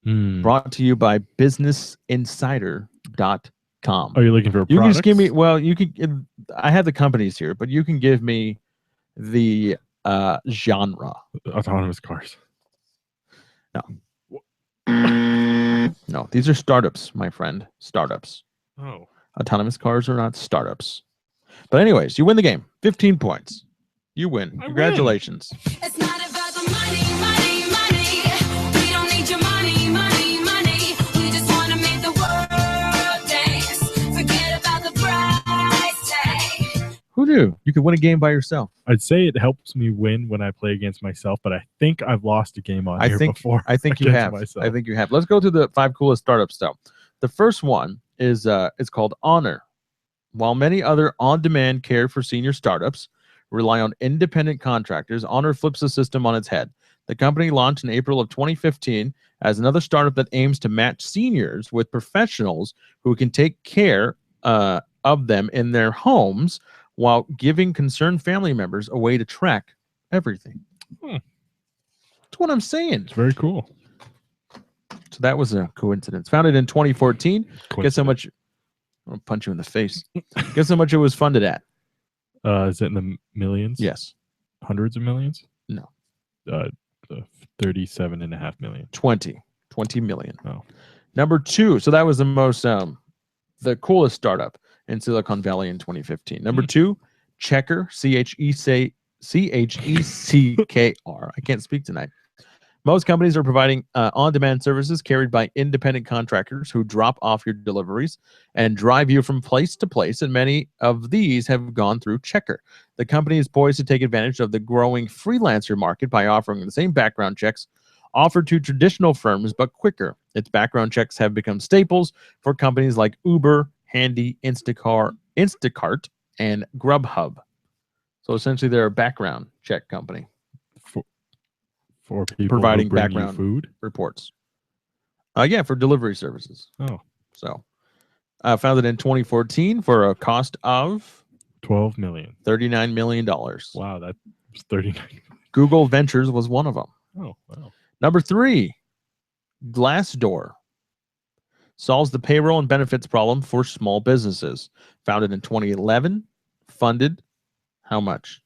brought to you by BusinessInsider.com. Are you looking for? You can just give me. products? Well, you can. I have the companies here, but you can give me the genre. Autonomous cars. No, these are startups, my friend. Startups. Oh, Autonomous cars are not startups. But anyways, you win the game. 15 points. You win. I win. Congratulations. It's not about the money, money, money. We don't need your money, money, money. We just want to make the world dance. Forget about the price tag. Who knew you could win a game by yourself? I'd say it helps me win when I play against myself, but I think I've lost a game on I here think before. I think you against have. myself. I think you have. Let's go to the 5 coolest startups though. The first one is it's called Honor. While many other on-demand care for senior startups rely on independent contractors, Honor flips the system on its head. The company launched in April of 2015 as another startup that aims to match seniors with professionals who can take care of them in their homes while giving concerned family members a way to track everything. Hmm. That's what I'm saying. It's very cool. So that was a coincidence. Founded in 2014. Guess how Coincidence. much? I'll punch you in the face. Guess how much it was funded at? Is it in the millions? Yes. Hundreds of millions? No. 37.5 million. 20 million. Oh. Number 2. So that was the most the coolest startup in Silicon Valley in 2015. Number 2, Checker, CHECKR. I can't speak tonight. Most companies are providing on-demand services carried by independent contractors who drop off your deliveries and drive you from place to place, and many of these have gone through Checker. The company is poised to take advantage of the growing freelancer market by offering the same background checks offered to traditional firms, but quicker. Its background checks have become staples for companies like Uber, Handy, Instacart, and Grubhub. So essentially, they're a background check company. For people Providing who bring you background food. reports. Yeah, for delivery services. Oh, So, founded in 2014 for a cost of 12 million. $39 million. Wow, that was 39. Google Ventures was one of them. Oh, wow. Number 3, Glassdoor solves the payroll and benefits problem for small businesses. Founded in 2011, funded how much?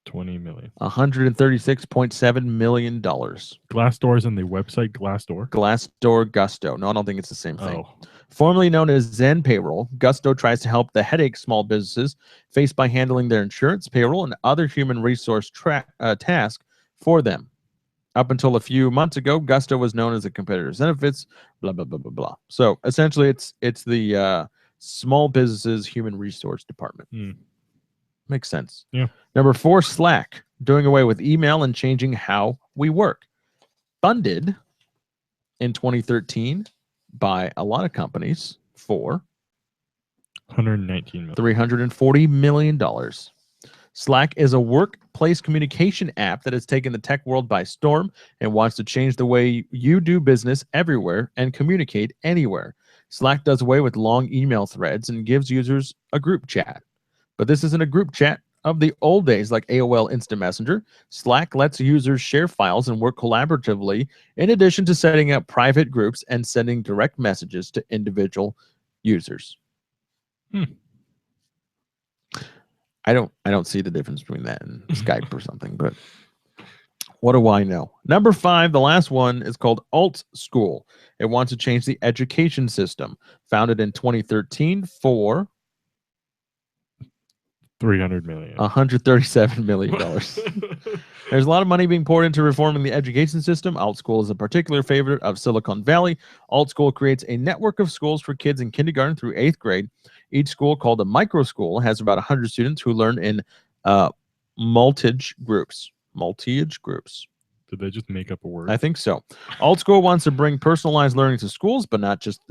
20 million. $136.7 million. Glassdoor is in the website Glassdoor. Glassdoor Gusto. No, I don't think it's the same thing. Oh, Formerly known as Zen Payroll, Gusto tries to help the headache small businesses face by handling their insurance, payroll, and other human resource tasks for them. Up until a few months ago, Gusto was known as a competitor's benefits, blah, blah, blah, blah, blah. So essentially, it's the small businesses human resource department. Hmm. Makes sense. Yeah. Number 4, Slack, doing away with email and changing how we work. Funded in 2013 by a lot of companies for 119 million. $340 million. Slack is a workplace communication app that has taken the tech world by storm and wants to change the way you do business everywhere and communicate anywhere. Slack does away with long email threads and gives users a group chat. But this isn't a group chat of the old days like AOL Instant Messenger. Slack lets users share files and work collaboratively in addition to setting up private groups and sending direct messages to individual users. I don't see the difference between that and Skype or something, but what do I know? Number 5, the last one, is called Alt School. It wants to change the education system. Founded in 2013 for $300 million. $137 million. There's a lot of money being poured into reforming the education system. Alt School is a particular favorite of Silicon Valley. Alt School creates a network of schools for kids in kindergarten through 8th grade. Each school, called a micro school, has about 100 students who learn in multi-age groups. Did they just make up a word? I think so. Alt School wants to bring personalized learning to schools, but not just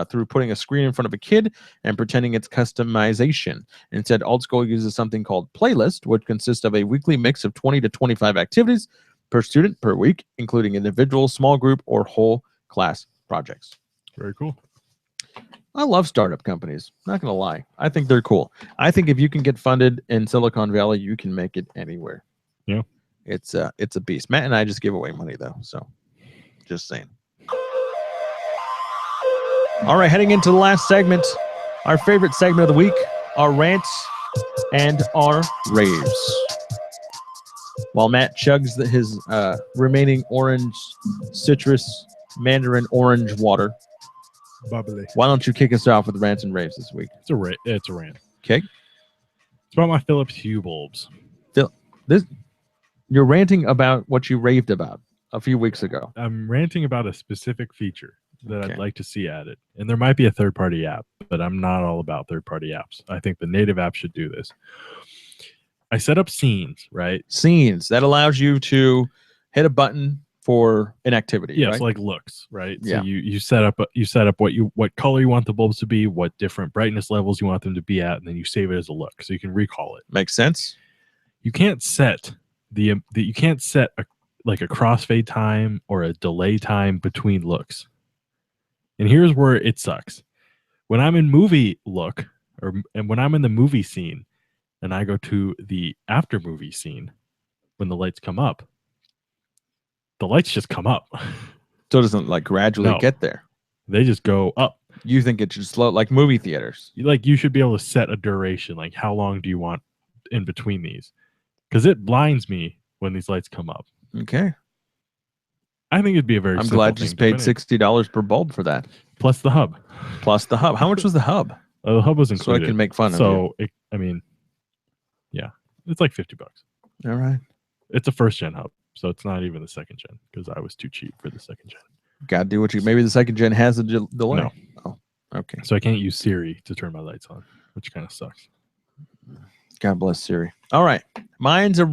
through putting a screen in front of a kid and pretending it's customization. Instead, Alt School uses something called Playlist, which consists of a weekly mix of 20 to 25 activities per student per week, including individual, small group, or whole class projects. Very cool. I love startup companies. Not going to lie. I think they're cool. I think if you can get funded in Silicon Valley, you can make it anywhere. Yeah. It's a beast. Matt and I just give away money though, so just saying. All right, heading into the last segment, our favorite segment of the week, our rants and our raves. While Matt chugs his remaining orange, citrus, mandarin orange water, Bubbly. why don't you kick us off with rants and raves this week? It's a rant. It's a rant. Okay. It's about my Philips Hue bulbs. You're ranting about what you raved about a few weeks ago. I'm ranting about a specific feature that Okay. I'd like to see added. And there might be a third-party app, but I'm not all about third-party apps. I think the native app should do this. I set up scenes, right? Scenes that allows you to hit a button for an activity. Yes, right? like looks, right? Yeah. So you set up what color you want the bulbs to be, what different brightness levels you want them to be at, and then you save it as a look so you can recall it. Makes sense. You can't set a crossfade time or a delay time between looks. And here's where it sucks. When I'm in movie look and when I'm in the movie scene and I go to the after movie scene, when the lights come up, the lights just come up. So it doesn't like gradually No. get there. They just go up. You think it should slow like movie theaters. You should be able to set a duration, like how long do you want in between these? Because it blinds me when these lights come up. Okay. I think it'd be a very I'm simple glad you thing just to paid finish. $60 per bulb for that. Plus the hub. Plus the hub. How much was the hub? The hub was So I included. can make fun of you. So yeah, it's like $50. All right. It's a first gen hub, so it's not even the second gen because I was too cheap for the second gen. Gotta do what you. Maybe the second gen has a delay. No. Oh, okay. So I can't use Siri to turn my lights on, which kind of sucks. God bless Siri. All right. Mine's a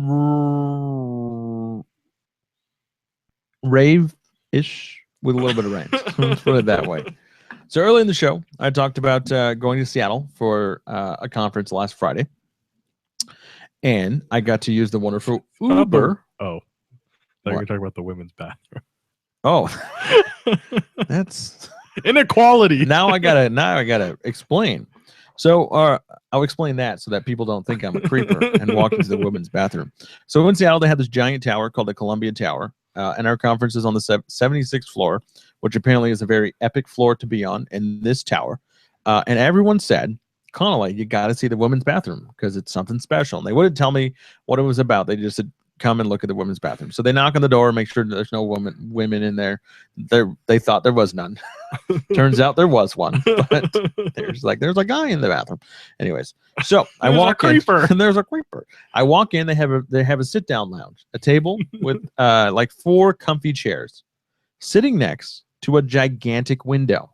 rave-ish with a little bit of rant. Let's put it that way. So early in the show, I talked about going to Seattle for a conference last Friday. And I got to use the wonderful Uber. Oh, I thought you were talking about the women's bathroom. Oh, that's Inequality. now I gotta explain. So I'll explain that so that people don't think I'm a creeper and walk into the women's bathroom. So in Seattle, they have this giant tower called the Columbia Tower, and our conference is on the 76th floor, which apparently is a very epic floor to be on in this tower. And everyone said, Connolly, you got to see the women's bathroom because it's something special. And they wouldn't tell me what it was about. They just said, come and look at the women's bathroom. So they knock on the door, make sure there's no women in there. They thought there was none. Turns out there was one. But there's a guy in the bathroom. Anyways, so I There's a walk in, creeper. and there's a creeper. I walk in. They have a sit down lounge, a table with like 4 comfy chairs, sitting next to a gigantic window.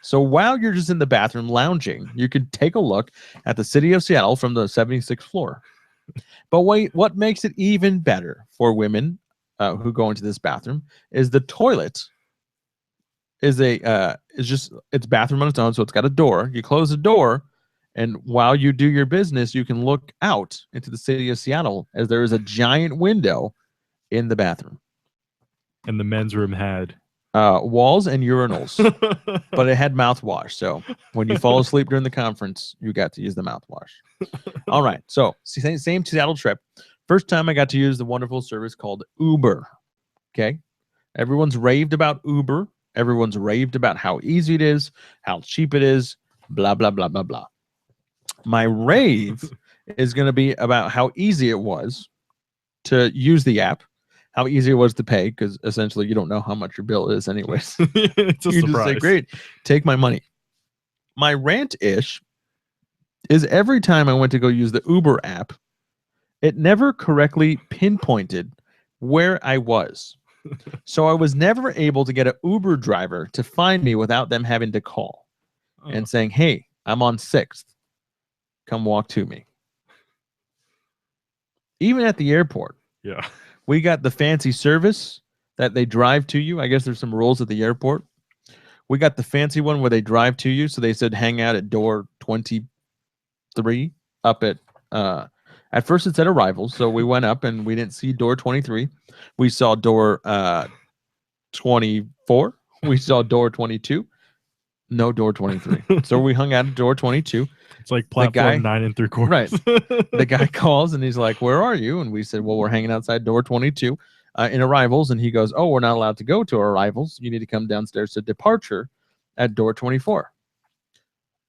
So while you're just in the bathroom lounging, you could take a look at the city of Seattle from the 76th floor. But wait, what makes it even better for women who go into this bathroom is the toilet is it's bathroom on its own, so it's got a door. You close the door, And while you do your business, you can look out into the city of Seattle as there is a giant window in the bathroom. And the men's room had. Walls and urinals, but it had mouthwash. So when you fall asleep during the conference, you got to use the mouthwash. All right. So same Seattle trip. First time I got to use the wonderful service called Uber. Okay. Everyone's raved about Uber. Everyone's raved about how easy it is, how cheap it is, blah, blah, blah, blah, blah. My rave is going to be about how easy it was to use the app, how easy it was to pay, because essentially you don't know how much your bill is anyways. It's a You surprise. just say, great, take my money. My rant-ish is every time I went to go use the Uber app, it never correctly pinpointed where I was. So I was never able to get an Uber driver to find me without them having to call and saying, hey, I'm on 6th. Come walk to me. Even at the airport, Yeah. we got the fancy service that they drive to you. I guess there's some rules at the airport. We got the fancy one where they drive to you. So they said hang out at door 23 up at first it said arrivals. So we went up and we didn't see door 23. We saw door 24. We saw door 22. No door 23. So we hung out at door 22. It's like guy- platform 9 3/4. Right. The guy calls and he's like, where are you? And we said, well, we're hanging outside door 22 in arrivals. And he goes, oh, we're not allowed to go to our arrivals. You need to come downstairs to departure at door 24.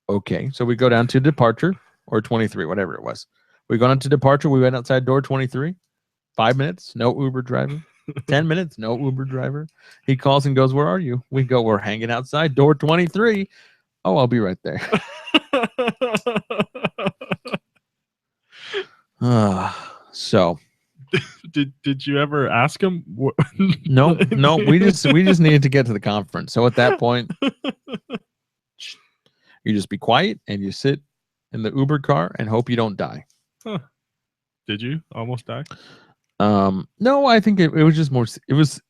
Okay. So we go down to departure or 23, whatever it was. We go down to departure. We went outside door 23. 5 minutes, no Uber driver. 10 minutes, no Uber driver. He calls and goes, where are you? We go, we're hanging outside door 23. Oh, I'll be right there. So Did you ever ask him? no, we just needed to get to the conference. So at that point, you just be quiet and you sit in the Uber car and hope you don't die. Did you almost die? No, I think it was just more. It was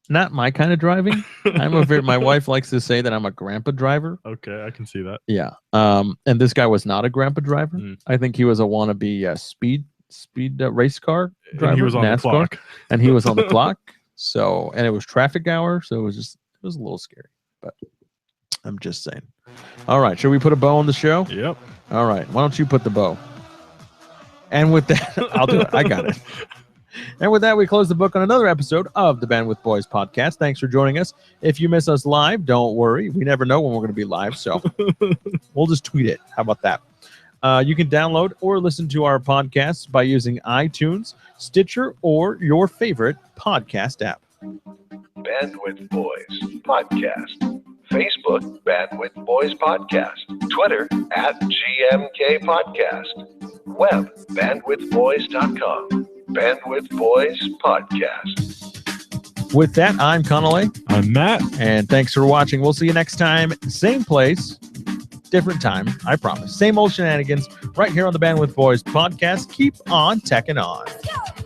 not my kind of driving. My wife likes to say that I'm a grandpa driver. Okay, I can see that. Yeah. And this guy was not a grandpa driver. Mm. I think he was a wannabe speed race car driver. And he was on NASCAR, the clock. and he was on the clock. So, and it was traffic hour, so it was a little scary. But I'm just saying. All right, should we put a bow on the show? Yep. All right, why don't you put the bow? And with that, I'll do it. I got it. And with that, we close the book on another episode of the Bandwidth Boys podcast. Thanks for joining us. If you miss us live, don't worry. We never know when we're going to be live, so we'll just tweet it. How about that? You can download or listen to our podcasts by using iTunes, Stitcher, or your favorite podcast app. Bandwidth Boys Podcast. Facebook, Bandwidth Boys Podcast. Twitter, @GMK Podcast. Web, bandwidthboys.com. Bandwidth Boys Podcast. With that, I'm Connolly, I'm Matt. and thanks for watching. We'll see you next time. Same place, different time, I promise. Same old shenanigans right here on the Bandwidth Boys podcast. Keep on teching on. Let's go.